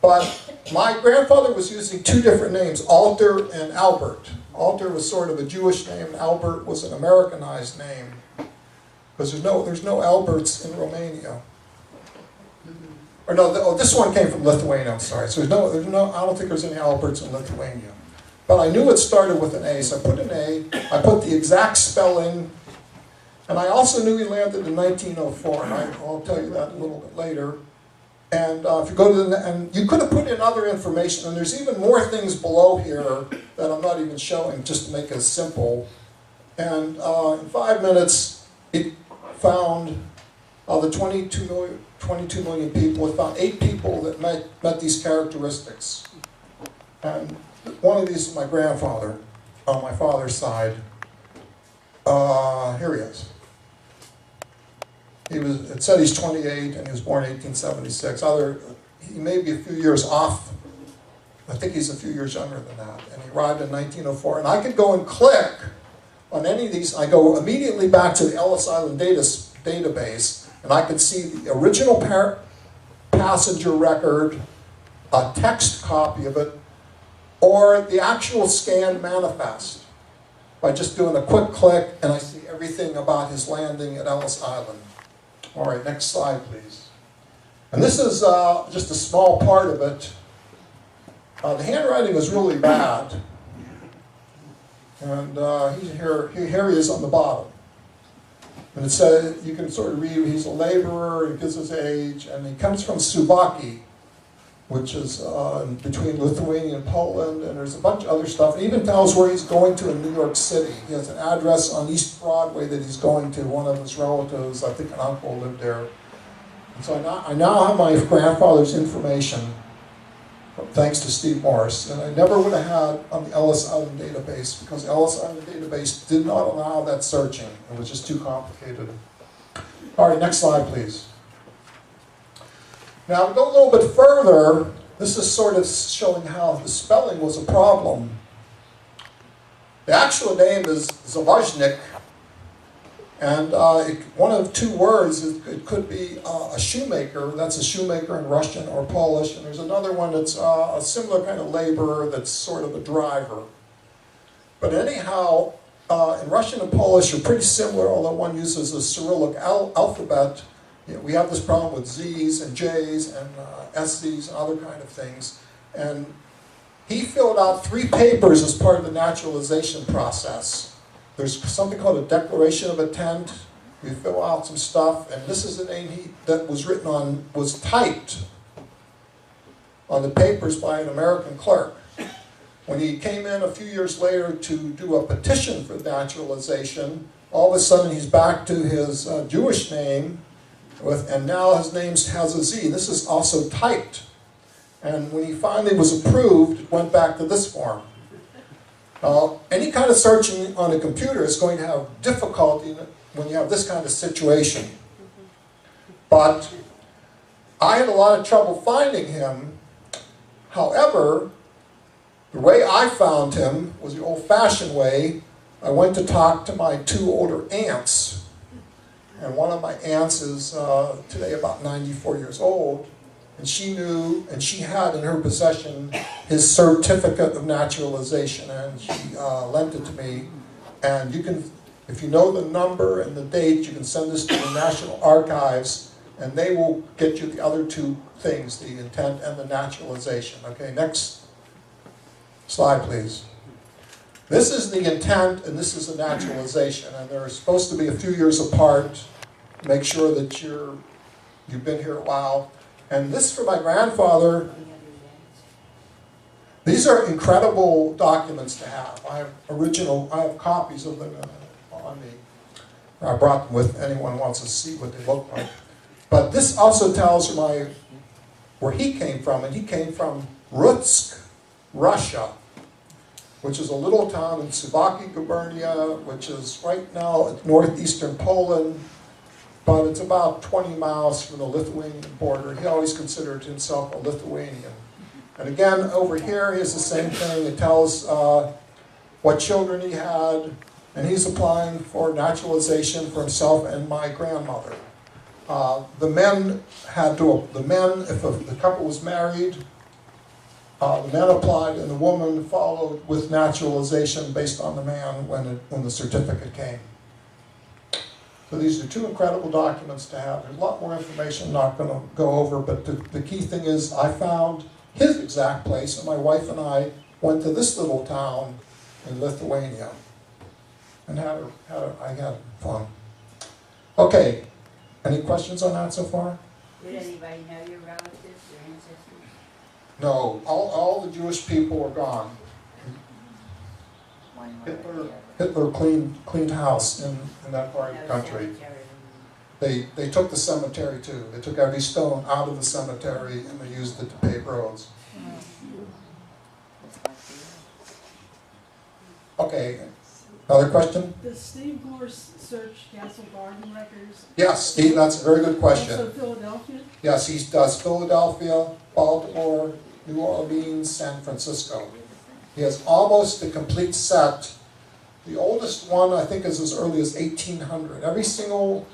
But my grandfather was using two different names, Alter and Albert. Alter was sort of a Jewish name, and Albert was an Americanized name, because there's no Alberts in Romania. Or no, this one came from Lithuania, I'm sorry. So there's no, I don't think there's any Alberts in Lithuania. But I knew it started with an A, so I put an A, I put the exact spelling, and I also knew he landed in 1904, and I'll tell you that a little bit later. And if you go to and you could have put in other information, and there's even more things below here that I'm not even showing, just to make it simple. And in 5 minutes, it found the 22 million people. It found 8 people that met these characteristics. And One of these is my grandfather on my father's side. Here he is. It said he's 28 and he was born in 1876. He may be a few years off. I think he's a few years younger than that. And he arrived in 1904. And I could go and click on any of these. I go immediately back to the Ellis Island database, and I could see the original passenger record, a text copy of it, or the actual scanned manifest by just doing a quick click, and I see everything about his landing at Ellis Island. All right, next slide, please. And this is just a small part of it. The handwriting is really bad. And here he is on the bottom. And it says, you can sort of read, he's a laborer, he gives his age, and he comes from Suwałki, which is between Lithuania and Poland, and there's a bunch of other stuff. It even tells where he's going to in New York City. He has an address on East Broadway that he's going to. One of his relatives, I think an uncle, lived there. And so I now have my grandfather's information, thanks to Steve Morris. And I never would have had on the Ellis Island database, because the Ellis Island database did not allow that searching. It was just too complicated. All right, next slide, please. Now, to go a little bit further, this is sort of showing how the spelling was a problem. The actual name is Zavos, and one of two words, it could be a shoemaker, that's a shoemaker in Russian or Polish, and there's another one that's a similar kind of laborer that's sort of a driver. But anyhow, in Russian and Polish are pretty similar, although one uses a Cyrillic alphabet. We have this problem with Z's and J's and SC's and other kind of things. And he filled out 3 papers as part of the naturalization process. There's something called a declaration of intent. We fill out some stuff, and this is the name that was written on, was typed on the papers by an American clerk. When he came in a few years later to do a petition for naturalization, all of a sudden he's back to his Jewish name, and now his name has a Z. This is also typed. And when he finally was approved, it went back to this form. Any kind of searching on a computer is going to have difficulty when you have this kind of situation. But I had a lot of trouble finding him. However, the way I found him was the old-fashioned way. I went to talk to my 2 older aunts. And one of my aunts is today about 94 years old, and she knew, and she had in her possession his certificate of naturalization, and she lent it to me. And you can, if you know the number and the date, you can send this to the National Archives, and they will get you the other 2 things, the intent and the naturalization. Okay, next slide, please. This is the intent, and this is the naturalization, and they're supposed to be a few years apart. Make sure that you've been here a while. And this for my grandfather. These are incredible documents to have. I have copies of them on me. I brought them with anyone who wants to see what they look like. But this also tells where he came from, and he came from Rutsk, Russia, which is a little town in Suwałki gubernia, which is right now at northeastern Poland, but it's about 20 miles from the Lithuanian border. He always considered himself a Lithuanian. And again, over here, here's the same thing. It tells what children he had, and he's applying for naturalization for himself and my grandmother. The men, if the couple was married, the man applied and the woman followed with naturalization based on the man when the certificate came. So these are 2 incredible documents to have. There's a lot more information I'm not going to go over, but the key thing is I found his exact place, and my wife and I went to this little town in Lithuania and I had fun. Okay, any questions on that so far? Did anybody know your relatives or ancestors? No, all the Jewish people are gone. Hitler cleaned house in that part of the country. They took the cemetery too. They took every stone out of the cemetery and they used it to pave roads. Okay, another question? Does Steve Gore search Castle Garden records? Yes, Steve, that's a very good question. Also Philadelphia? Yes, he does Philadelphia, Baltimore, New Orleans, San Francisco. He has almost a complete set. The oldest one, I think, is as early as 1800. Every single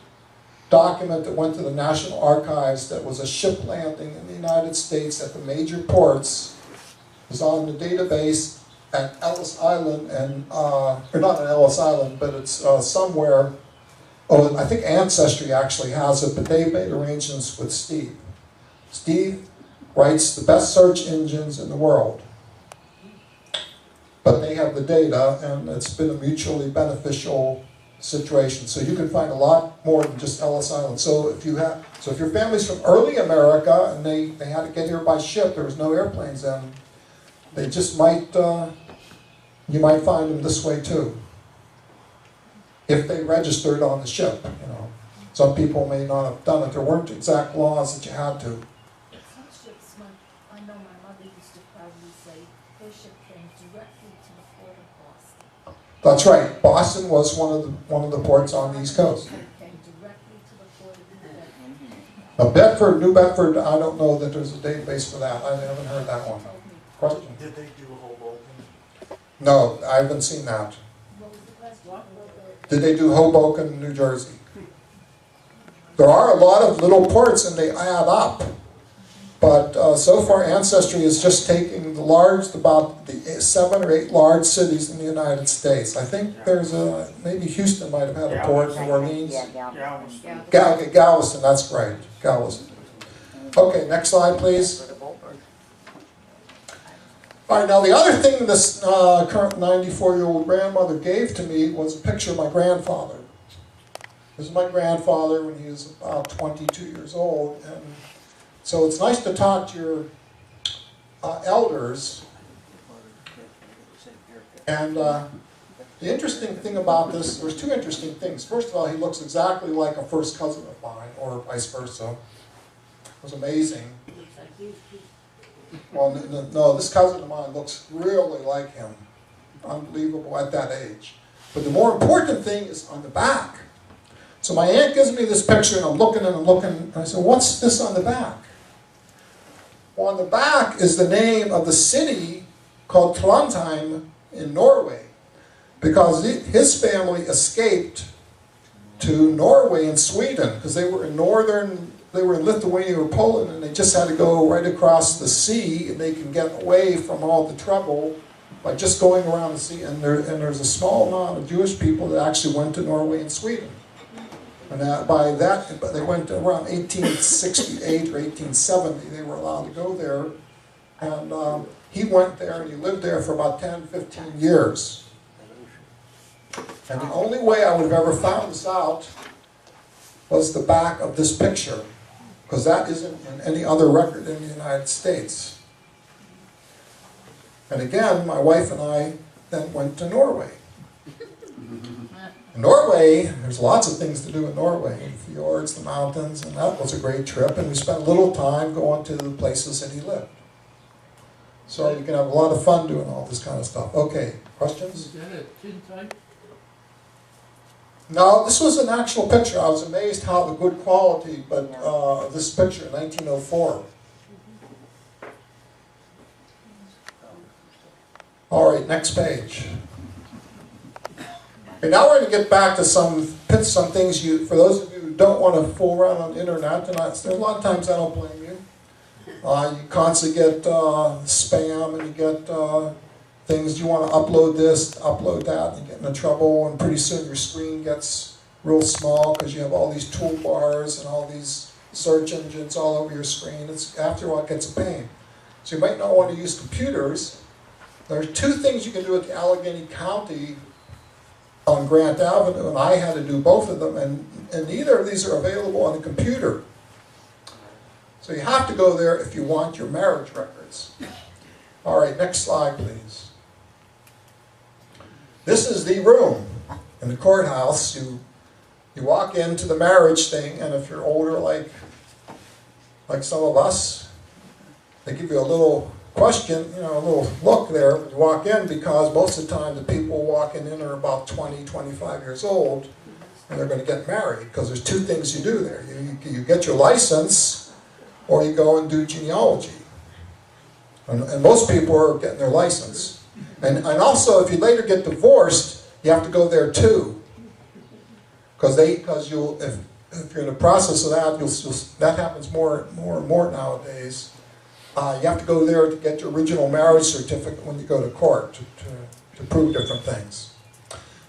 document that went to the National Archives that was a ship landing in the United States at the major ports is on the database at Ellis Island, and or not at Ellis Island, but it's somewhere. Oh, I think Ancestry actually has it, but they made arrangements with Steve. Steve writes the best search engines in the world, but they have the data, and it's been a mutually beneficial situation. So you can find a lot more than just Ellis Island. So if your family's from early America and they had to get here by ship, there was no airplanes then, they just might, you might find them this way too. If they registered on the ship, you know. Some people may not have done it. There weren't exact laws that you had to. Some ships, I know my mother used to probably say, their ship came directly to the port of Boston. That's right. Boston was one of the ports on the East Coast. Came directly to the port of Bedford. Now Bedford, New Bedford, I don't know that there's a database for that. I haven't heard that one. Question? Did they do Hoboken? No, I haven't seen that. What was the question? Did they do Hoboken, New Jersey? There are a lot of little ports and they add up. But so far Ancestry is just taking about the 7 or 8 large cities in the United States. I think there's maybe Houston might have had a port, New Orleans. Galveston, that's right, Galveston. Okay, next slide please. All right, now the other thing this current 94-year-old grandmother gave to me was a picture of my grandfather. This is my grandfather when he was about 22 years old. And so it's nice to talk to your elders. And the interesting thing about this, there's 2 interesting things. First of all, he looks exactly like a first cousin of mine, or vice versa. It was amazing. Well, no, this cousin of mine looks really like him. Unbelievable at that age. But the more important thing is on the back. So my aunt gives me this picture, and I'm looking, and I said, what's this on the back? Well, on the back is the name of the city called Trondheim in Norway, because his family escaped to Norway and Sweden, because they were in Lithuania or Poland, and they just had to go right across the sea, and they can get away from all the trouble by just going around the sea. And there's a small amount of Jewish people that actually went to Norway and Sweden. And they went to around 1868 or 1870, they were allowed to go there. And he went there and he lived there for about 10, 15 years. And the only way I would have ever found this out was the back of this picture, because that isn't in any other record in the United States. And again, my wife and I then went to Norway. In Norway, there's lots of things to do in Norway, the fjords, the mountains, and that was a great trip. And we spent a little time going to the places that he lived. So you can have a lot of fun doing all this kind of stuff. Okay, questions? Is that a tintype? No, this was an actual picture. I was amazed how the good quality, but this picture, 1904. All right, next page. Okay, now we're going to get back to some things for those of you who don't want to fool around on the internet, and a lot of times I don't blame you. You constantly get spam, and you get things, you want to upload this, upload that, and you get into trouble, and pretty soon your screen gets real small because you have all these toolbars and all these search engines all over your screen. After a while it gets a pain. So you might not want to use computers. There are 2 things you can do at the Allegheny County on Grant Avenue, and I had to do both of them, and neither of these are available on a computer. So you have to go there if you want your marriage records. All right, next slide, please. This is the room in the courthouse. You walk into the marriage thing, and if you're older like some of us, they give you a little question, you know, a little look there when you walk in, because most of the time the people walking in are about 20, 25 years old, and they're going to get married, because there's two things you do there. You get your license, or you go and do genealogy. And most people are getting their license. And also, if you later get divorced, you have to go there too. Because if you're in the process of that, that happens more and more nowadays. You have to go there to get your original marriage certificate when you go to court to prove different things.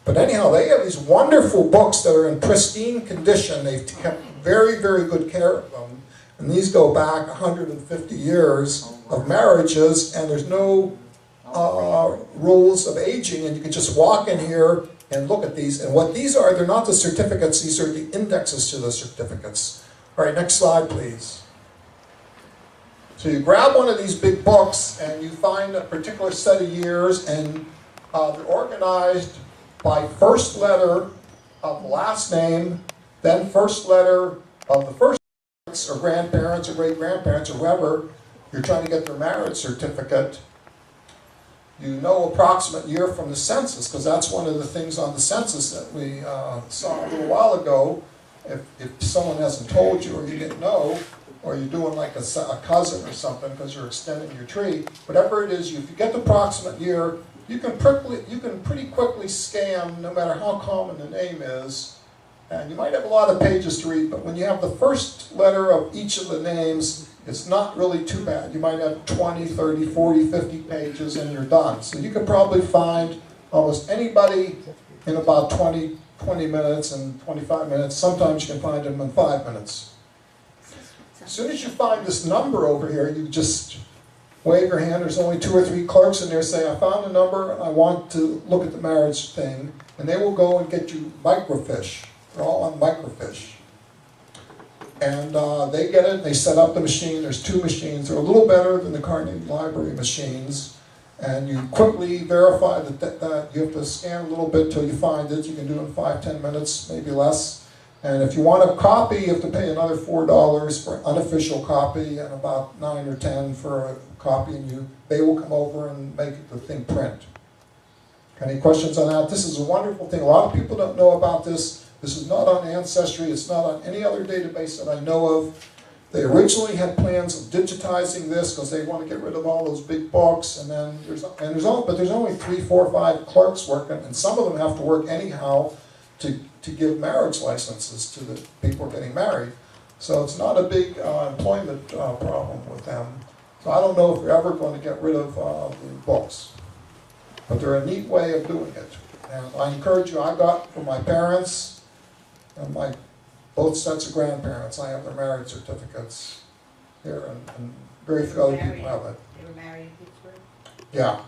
But anyhow, they have these wonderful books that are in pristine condition. They've kept very, very good care of them. And these go back 150 years of marriages, and there's no rules of aging, and you can just walk in here and look at these. And what these are, they're not the certificates, these are the indexes to the certificates. All right, next slide, please. So you grab one of these big books, and you find a particular set of years, and they're organized by first letter of the last name, then first letter of the first parents or grandparents or great-grandparents or whoever you're trying to get their marriage certificate. You know approximate year from the census, because that's one of the things on the census that we saw a little while ago. If someone hasn't told you, or you didn't know, or you're doing like a cousin or something because you're extending your tree, whatever it is, if you get the approximate year, you can pretty quickly scan, no matter how common the name is. And you might have a lot of pages to read, but when you have the first letter of each of the names, it's not really too bad. You might have 20, 30, 40, 50 pages, and you're done. So you could probably find almost anybody in about 20 minutes and 25 minutes. Sometimes you can find them in 5 minutes. As soon as you find this number over here, you just wave your hand. There's only 2 or 3 clerks in there say, I found a number, and I want to look at the marriage thing. And they will go and get you microfiche. They're all on microfiche. And they get it, they set up the machine. There's 2 machines. They're a little better than the Carnegie Library machines. And you quickly verify that you have to scan a little bit till you find it. You can do it in 5, 10 minutes, maybe less. And if you want a copy, you have to pay another $4 for an unofficial copy and about 9 or 10 for a copy. And they will come over and make the thing print. Any questions on that? This is a wonderful thing. A lot of people don't know about this. This is not on Ancestry. It's not on any other database that I know of. They originally had plans of digitizing this because they want to get rid of all those big books. And then there's only 3, 4, 5 clerks working, and some of them have to work anyhow to give marriage licenses to the people getting married. So it's not a big employment problem with them. So I don't know if we're ever going to get rid of the books. But they're a neat way of doing it. And I encourage you, I got from my parents and both sets of grandparents, I have their marriage certificates here, and very few other people have it. They were married in Pittsburgh? Yeah.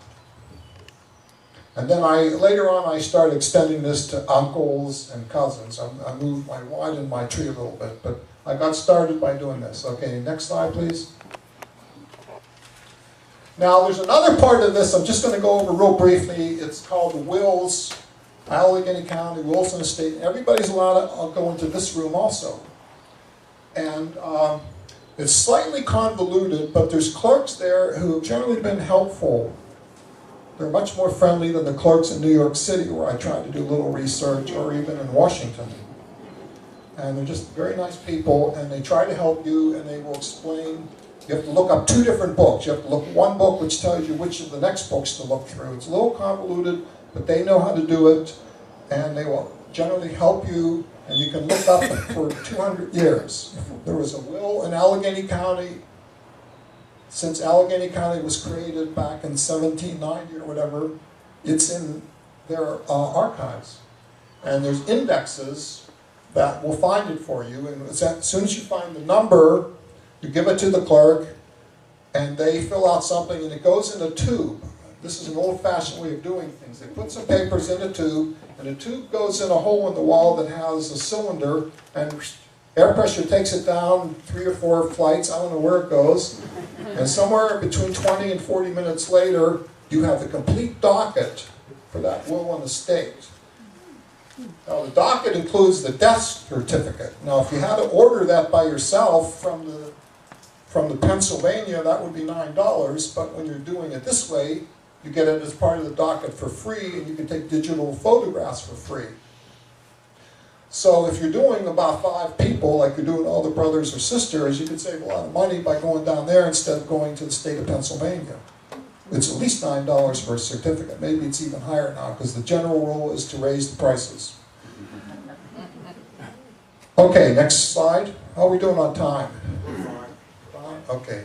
And then later on I started extending this to uncles and cousins. I widened my tree a little bit, but I got started by doing this. Okay, next slide, please. Now, there's another part of this I'm just going to go over real briefly. It's called the wills, Allegheny County, Wilson Estate. Everybody's allowed to go into this room also. And it's slightly convoluted, but there's clerks there who have generally been helpful. They're much more friendly than the clerks in New York City, where I tried to do a little research, or even in Washington. And they're just very nice people, and they try to help you, and they will explain. You have to look up 2 different books. You have to look at one book which tells you which of the next books to look through. It's a little convoluted, but they know how to do it, and they will generally help you, and you can look up for 200 years. There was a will in Allegheny County. Since Allegheny County was created back in 1790 or whatever, it's in their archives. And there's indexes that will find it for you, and as soon as you find the number, you give it to the clerk, and they fill out something, and it goes in a tube. This is an old-fashioned way of doing things. They put some papers in a tube, and the tube goes in a hole in the wall that has a cylinder, and air pressure takes it down 3 or 4 flights. I don't know where it goes. And somewhere between 20 and 40 minutes later, you have the complete docket for that will and estate. Now, the docket includes the death certificate. Now, if you had to order that by yourself from from the Pennsylvania, that would be $9, but when you're doing it this way, you get it as part of the docket for free, and you can take digital photographs for free. So if you're doing about 5 people, like you're doing all the brothers or sisters, you can save a lot of money by going down there instead of going to the state of Pennsylvania. It's at least $9 for a certificate. Maybe it's even higher now, because the general rule is to raise the prices. Okay, next slide. How are we doing on time? Fine. Okay.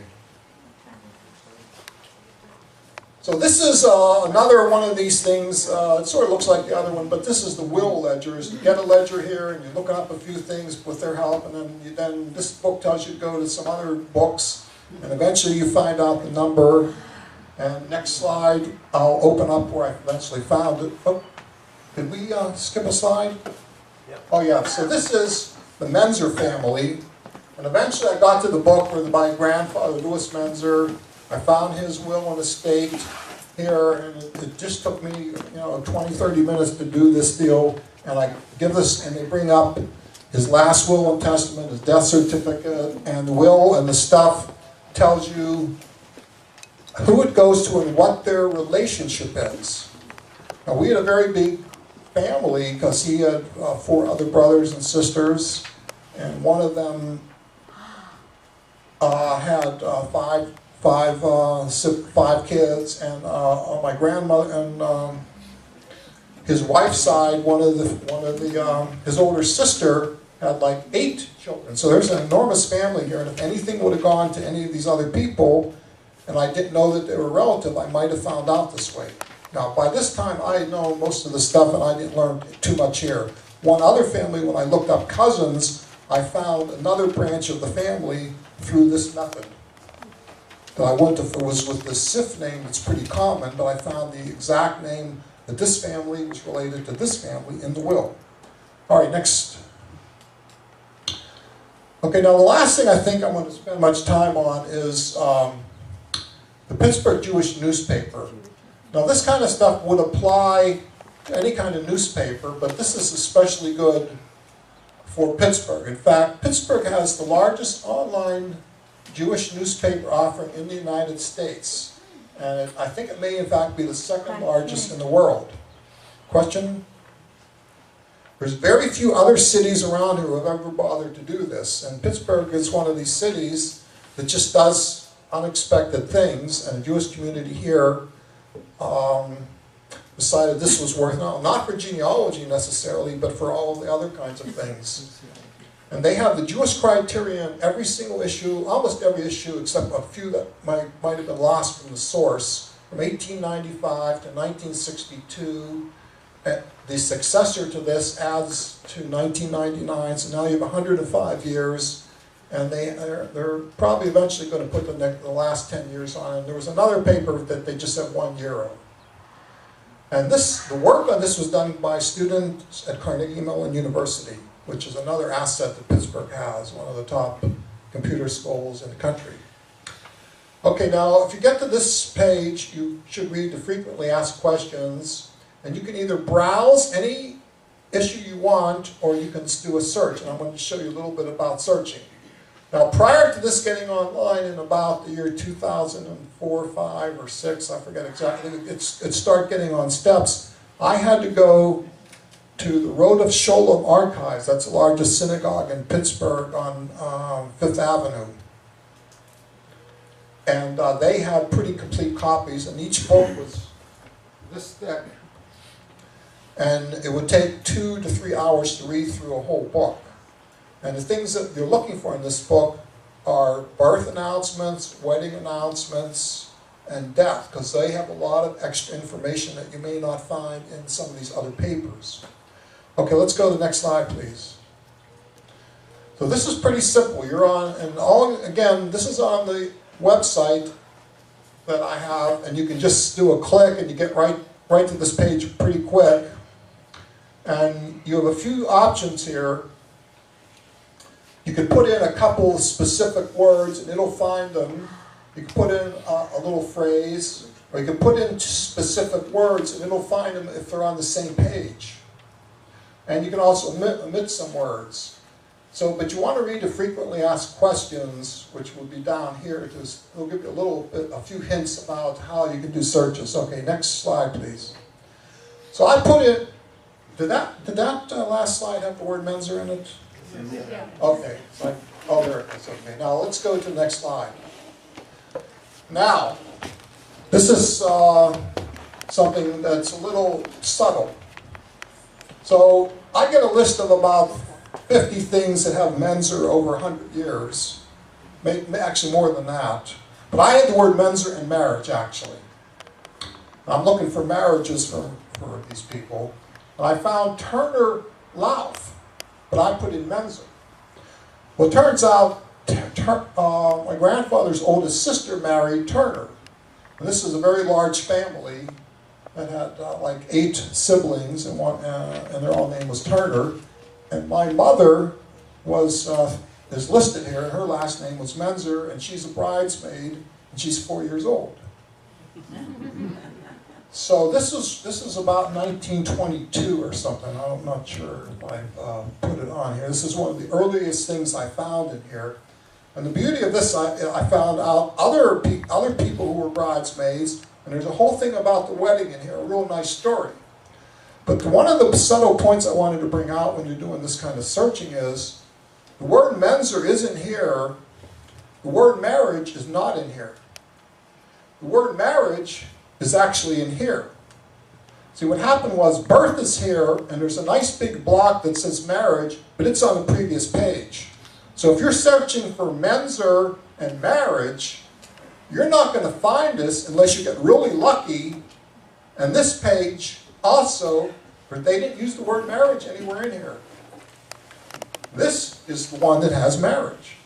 So this is another one of these things. It sort of looks like the other one, but this is the will ledgers. You get a ledger here, and you're looking up a few things with their help, and then this book tells you to go to some other books, and eventually you find out the number. And next slide, I'll open up where I eventually found it. Oh, did we skip a slide? Yep. Oh yeah, so this is the Menzer family. And eventually I got to the book where my grandfather, Louis Menzer, I found his will and estate here, and it just took me, 20, 30 minutes to do this deal. And I give this, and they bring up his last will and testament, his death certificate, and the will and the stuff tells you who it goes to and what their relationship is. Now, we had a very big family because he had 4 other brothers and sisters, and one of them had five kids, and my grandmother and his wife's side, his older sister had like 8 children. So there's an enormous family here, and if anything would have gone to any of these other people, and I didn't know that they were relative, I might have found out this way. Now, by this time, I had known most of the stuff, and I didn't learn too much here. One other family, when I looked up cousins, I found another branch of the family through this method. That I went to, it was with the SIF name, it's pretty common, but I found the exact name that this family was related to this family in the will. All right, next. Okay, now the last thing I think I'm going to spend much time on is the Pittsburgh Jewish newspaper. Now this kind of stuff would apply to any kind of newspaper, but this is especially good for Pittsburgh. In fact, Pittsburgh has the largest online Jewish newspaper offering in the United States. And I think it may in fact be the 2nd largest in the world. Question? There's very few other cities around here who have ever bothered to do this. And Pittsburgh is one of these cities that just does unexpected things, and the Jewish community here decided this was worth it, not for genealogy necessarily, but for all of the other kinds of things. And they have the Jewish criterion every single issue, almost every issue, except a few that might have been lost from the source, from 1895 to 1962. The successor to this adds to 1999, so now you have 105 years. And they're probably eventually going to put the last 10 years on. And there was another paper that they just said 1 year of. And the work on this was done by students at Carnegie Mellon University, which is another asset that Pittsburgh has, one of the top computer schools in the country. Okay, now if you get to this page, you should read the frequently asked questions, and you can either browse any issue you want, or you can do a search. And I'm going to show you a little bit about searching. Now, prior to this getting online in about the year 2004, 5, or 6, I forget exactly, it started getting on steps. I had to go to the Road of Sholem Archives. That's the largest synagogue in Pittsburgh on 5th Avenue. And they had pretty complete copies, and each book was this thick. And it would take 2 to 3 hours to read through a whole book. And the things that you're looking for in this book are birth announcements, wedding announcements, and death, because they have a lot of extra information that you may not find in some of these other papers. Okay, let's go to the next slide, please. So this is pretty simple. You're on, and again, this is on the website that I have, and you can just do a click and you get right to this page pretty quick. And you have a few options here. You can put in a couple specific words and it'll find them. You can put in a little phrase, or you can put in specific words and it'll find them if they're on the same page. And you can also omit some words. So, but you want to read the frequently asked questions, which will be down here. It'll give you a few hints about how you can do searches. Okay, next slide, please. So I put in, did that last slide have the word Menzer in it? Yeah. Okay, oh, there it is. Okay, now let's go to the next slide. Now, this is something that's a little subtle. So I get a list of about 50 things that have Menzer over 100 years. Actually more than that. But I had the word Menzer in marriage, actually. I'm looking for marriages for these people. And I found Turner Lauf, but I put in Menzer. Well, it turns out my grandfather's oldest sister married Turner. And this is a very large family that had like 8 siblings, and their all name was Turner. And my mother is listed here, and her last name was Menzer, and she's a bridesmaid, and she's 4 years old. So this is about 1922 or something. I'm not sure if I put it on here. This is one of the earliest things I found in here. And the beauty of this, I found out other people who were bridesmaids, and there's a whole thing about the wedding in here, a real nice story. But one of the subtle points I wanted to bring out when you're doing this kind of searching is, the word Menzer is in here, the word marriage is not in here. The word marriage is actually in here. See, what happened was, birth is here, and there's a nice big block that says marriage, but it's on the previous page. So if you're searching for Menzer and marriage, you're not going to find this unless you get really lucky. And this page also, but they didn't use the word marriage anywhere in here. This is the one that has marriage.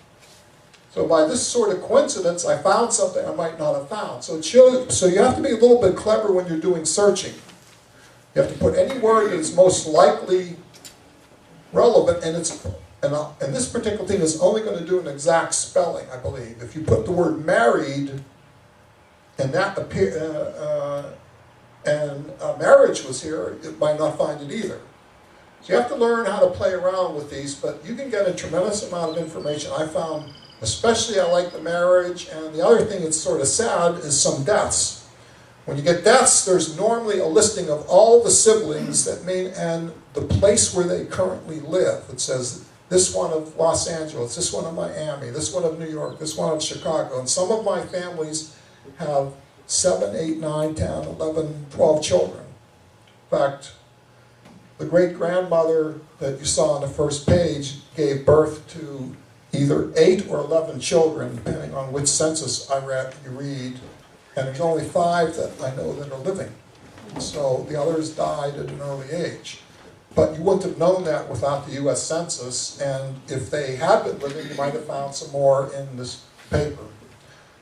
So by this sort of coincidence, I found something I might not have found. So you have to be a little bit clever when you're doing searching. You have to put any word that is most likely relevant, and this particular thing is only going to do an exact spelling, I believe. If you put the word married, and that marriage was here, it might not find it either. So you have to learn how to play around with these, but you can get a tremendous amount of information. I found, especially I like the marriage, and the other thing that's sort of sad is some deaths. When you get deaths, there's normally a listing of all the siblings that mean, and the place where they currently live. It says this one of Los Angeles, this one of Miami, this one of New York, this one of Chicago. And some of my families have 7, 8, 9, 10, 11, 12 children. In fact, the great-grandmother that you saw on the first page gave birth to either 8 or 11 children, depending on which census you read. And there's only 5 that I know that are living. So the others died at an early age. But you wouldn't have known that without the U.S. Census, and if they had been living, you might have found some more in this paper.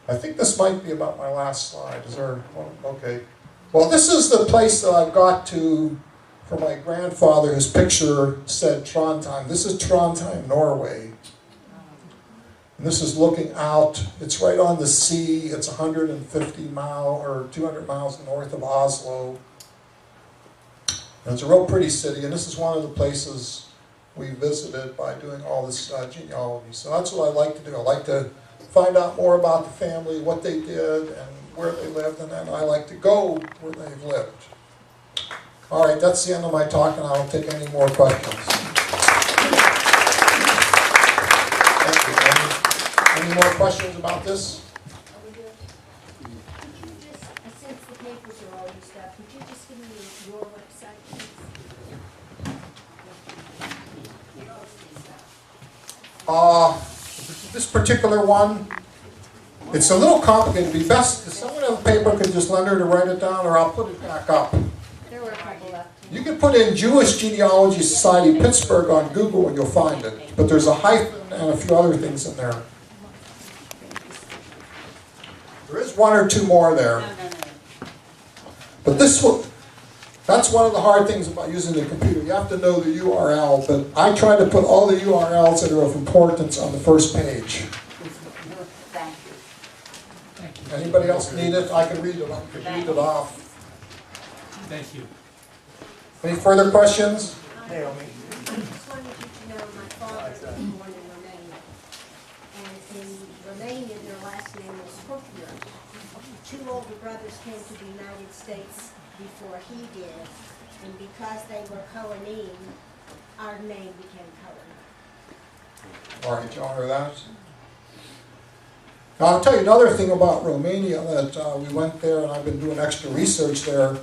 I think this might be about my last slide. Is there one? Okay. Well, this is the place that I got to for my grandfather. His picture said Trondheim. This is Trondheim, Norway. And this is looking out. It's right on the sea. It's 150 miles or 200 miles north of Oslo. And it's a real pretty city, and this is one of the places we visited by doing all this genealogy. So that's what I like to do. I like to find out more about the family, what they did, and where they lived, and then I like to go where they've lived. All right, that's the end of my talk, and I don't take any more questions. Thank you. Any more questions about this? Since the papers are all used up, would you just give me your website, please? This particular one, it's a little complicated. It'd be best if someone on the paper could just lend her to write it down, or I'll put it back up. There were a couple left. You can put in Jewish Genealogy Society Pittsburgh on Google and you'll find it. But there's a hyphen and a few other things in there. There is 1 or 2 more there. No. But this one, that's one of the hard things about using the computer. You have to know the URL, but I try to put all the URLs that are of importance on the first page. Thank you. Anybody else need it? I can read it off. Thank you. Any further questions? Naomi. I just wanted you to know my father was born in Romania. And in Romania, their last name was Squirrel. 2 older brothers came to the United States before he did, and because they were Cohenine, our name became Cohen. All right, y'all heard that? Now, I'll tell you another thing about Romania that we went there, and I've been doing extra research there.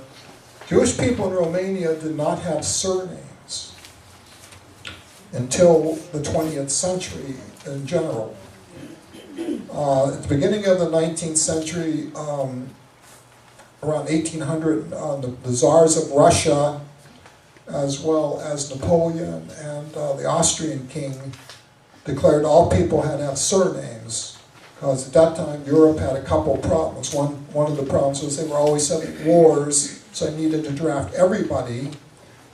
Jewish people in Romania did not have surnames until the 20th century in general. At the beginning of the 19th century, around 1800, the czars of Russia, as well as Napoleon and the Austrian king, declared all people had to have surnames. Because at that time, Europe had a couple problems. One of the problems was they were always having wars, so they needed to draft everybody.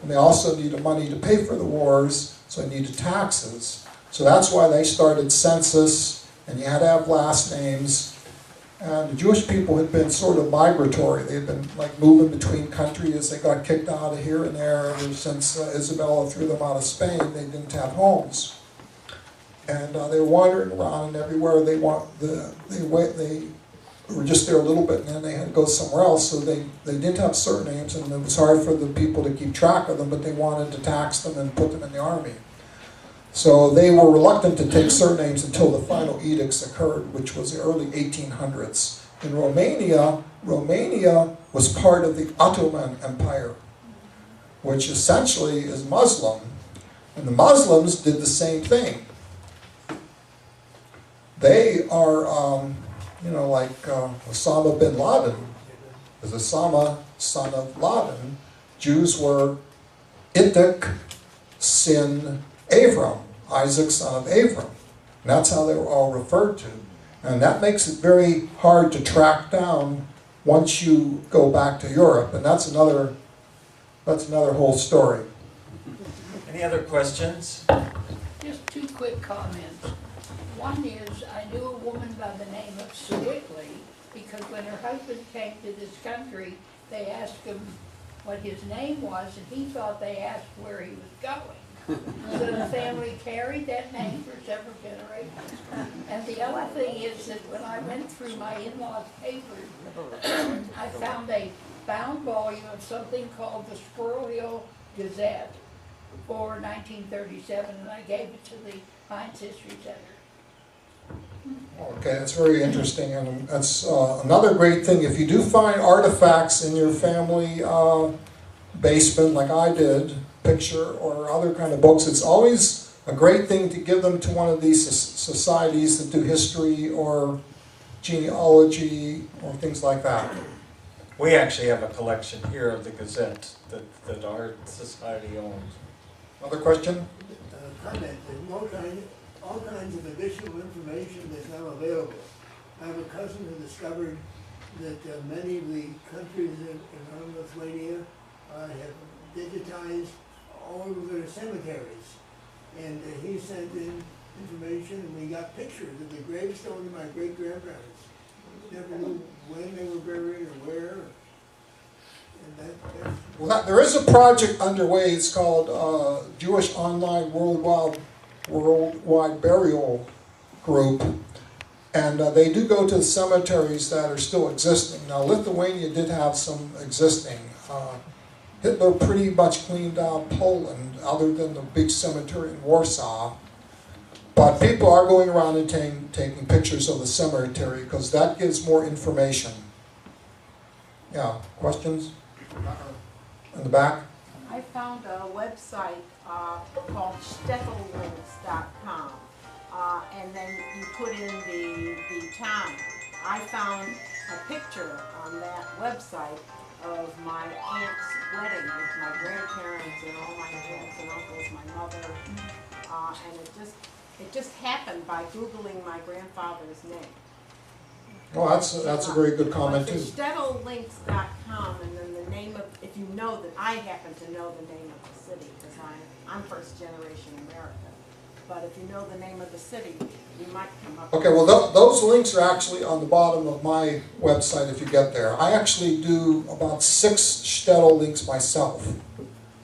And they also needed money to pay for the wars, so they needed taxes. So that's why they started census, and you had to have last names. And the Jewish people had been sort of migratory. They had been like moving between countries. They got kicked out of here and there. Ever since Isabella threw them out of Spain, they didn't have homes. And they were wandering around, and everywhere they were just there a little bit, and then they had to go somewhere else. So they didn't have surnames, and it was hard for the people to keep track of them, but they wanted to tax them and put them in the army. So they were reluctant to take surnames until the final edicts occurred, which was the early 1800s. In Romania, Romania was part of the Ottoman Empire, which essentially is Muslim, and the Muslims did the same thing. They are, like Osama bin Laden is Osama, son of Laden. Jews were Ittuk, Sin, Avram, Isaac, son of Avram. And that's how they were all referred to. And that makes it very hard to track down once you go back to Europe. And that's another whole story. Any other questions? Just 2 quick comments. One is, I knew a woman by the name of Squirrel because when her husband came to this country, they asked him what his name was, and he thought they asked where he was going. So the family carried that name for several generations. And the other thing is that when I went through my in-laws' papers, I found a bound volume of something called the Squirrel Gazette for 1937, and I gave it to the Heinz History Center. Okay, that's very interesting, and that's another great thing. If you do find artifacts in your family basement, like I did, picture or other kind of books, it's always a great thing to give them to one of these societies that do history or genealogy or things like that. We actually have a collection here of the Gazette that our society owns. Another question? Comment. There's all kinds of additional information that's now available. I have a cousin who discovered that many of the countries in Lithuania have digitized all of their cemeteries. And he sent in information, and we got pictures of the gravestone of my great-grandparents. Never knew when they were buried or where. And Well, there is a project underway. It's called Jewish Online Worldwide Burial Group, and they do go to the cemeteries that are still existing. Now, Lithuania did have some existing. Hitler pretty much cleaned out Poland, other than the big cemetery in Warsaw. But people are going around and taking pictures of the cemetery because that gives more information. Yeah, questions? In the back? I found a website called stettellinks.com, and then you put in the town. I found a picture on that website of my aunt's wedding with my grandparents and all my aunts and uncles, my mother, and it just happened by Googling my grandfather's name. Well, that's a very good comment too. Stettellinks.com, and then the name of, if you know that, I happen to know the name of the city because I'm first generation American. But if you know the name of the city, you might come up. Okay, well those links are actually on the bottom of my website if you get there. I actually do about 6 Shtetl links myself.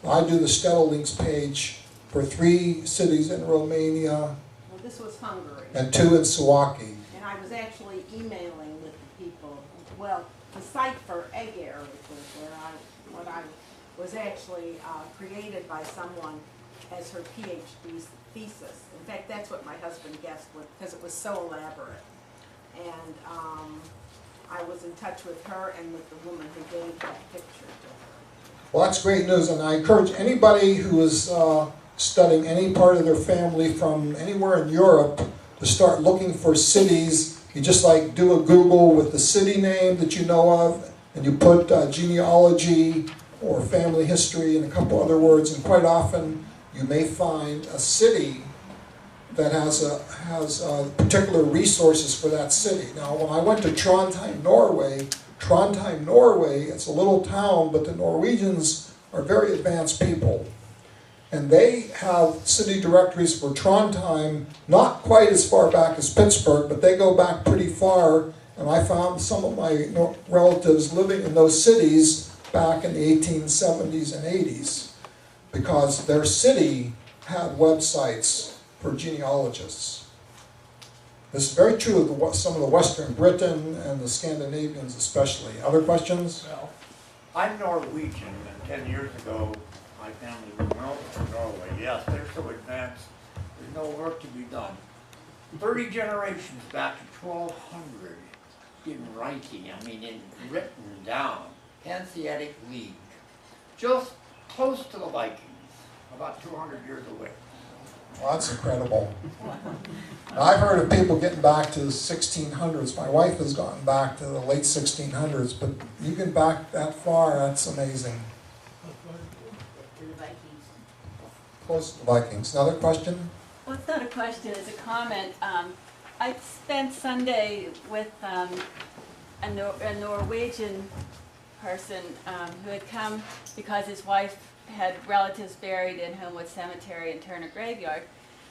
I do the Shtetl links page for 3 cities in Romania Well, this was Hungary. and 2 in Suwałki. And I was actually emailing with the people, well, the site for Agar, which was what I was actually created by someone as her PhD thesis. In fact, that's what my husband guessed because it was so elaborate. And I was in touch with her and with the woman who gave that picture to her. Well, that's great news, and I encourage anybody who is studying any part of their family from anywhere in Europe to start looking for cities. You just like do a Google with the city name that you know of, and you put genealogy or family history and a couple other words, and quite often you may find a city that has particular resources for that city. Now, when I went to Trondheim, Norway, it's a little town, but the Norwegians are very advanced people. And they have city directories for Trondheim, not quite as far back as Pittsburgh, but they go back pretty far. And I found some of my relatives living in those cities back in the 1870s and 80s, because their city had websites for genealogists. This is very true of some of the Western Britain and the Scandinavians especially. Other questions? Well, I'm Norwegian, and 10 years ago, my family moved to Norway. Yes, they're so advanced, there's no work to be done. 30 generations back to 1200 in writing, in written down, Hanseatic League, just close to the Vikings, about 200 years away. Well, that's incredible. I've heard of people getting back to the 1600s. My wife has gotten back to the late 1600s, but you get back that far, that's amazing. Close to the Vikings. Another question? Well, it's not a question, it's a comment. I spent Sunday with a Norwegian person who had come because his wife had relatives buried in Homewood Cemetery and Turner Graveyard.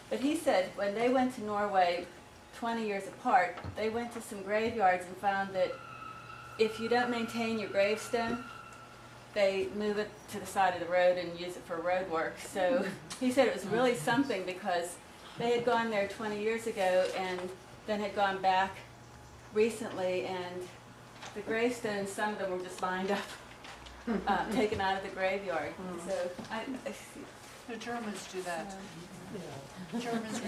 But he said when they went to Norway 20 years apart, they went to some graveyards and found that if you don't maintain your gravestone, they move it to the side of the road and use it for road work. So he said it was really something because they had gone there 20 years ago and then had gone back recently, and the gravestones, some of them were just lined up, taken out of the graveyard. So the Germans do that. The Germans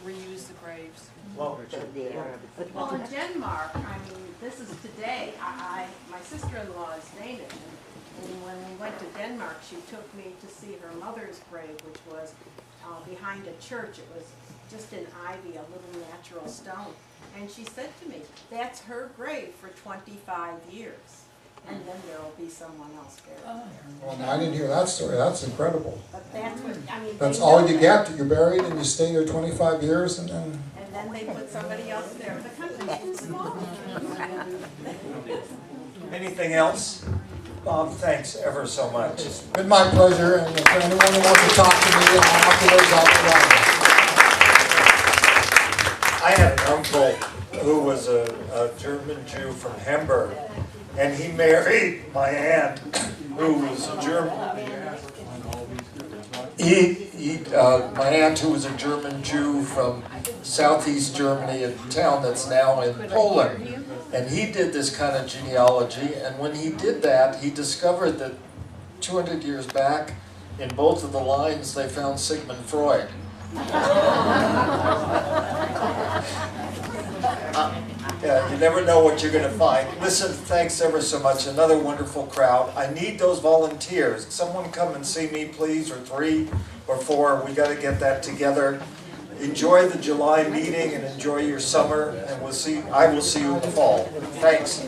reuse the graves. Well, in Denmark, this is today. My sister-in-law is Danish, and when we went to Denmark, she took me to see her mother's grave, which was behind a church. It was just in ivy, a little natural stone. And she said to me, that's her grave for 25 years. And then there will be someone else buried there. Well, no, I didn't hear that story. That's incredible. But that's what, That's all you get. You're buried and you stay there 25 years and then... And then they put somebody else there. The country's too small. Anything else? Bob, thanks ever so much. It's been my pleasure, and if anyone who wants to talk to me afterwards, I'll be around. I had an uncle who was a German Jew from Hamburg, and he married my aunt, who was a German. My aunt, who was a German Jew from southeast Germany, a town that's now in Poland, and he did this kind of genealogy. And when he did that, he discovered that 200 years back, in both of the lines, they found Sigmund Freud. Yeah, you never know what you're going to find. Listen, thanks ever so much. Another wonderful crowd. I need those volunteers. Someone come and see me, please, or 3 or 4. We got to get that together. Enjoy the July meeting and enjoy your summer, and I will see you in the fall. Thanks.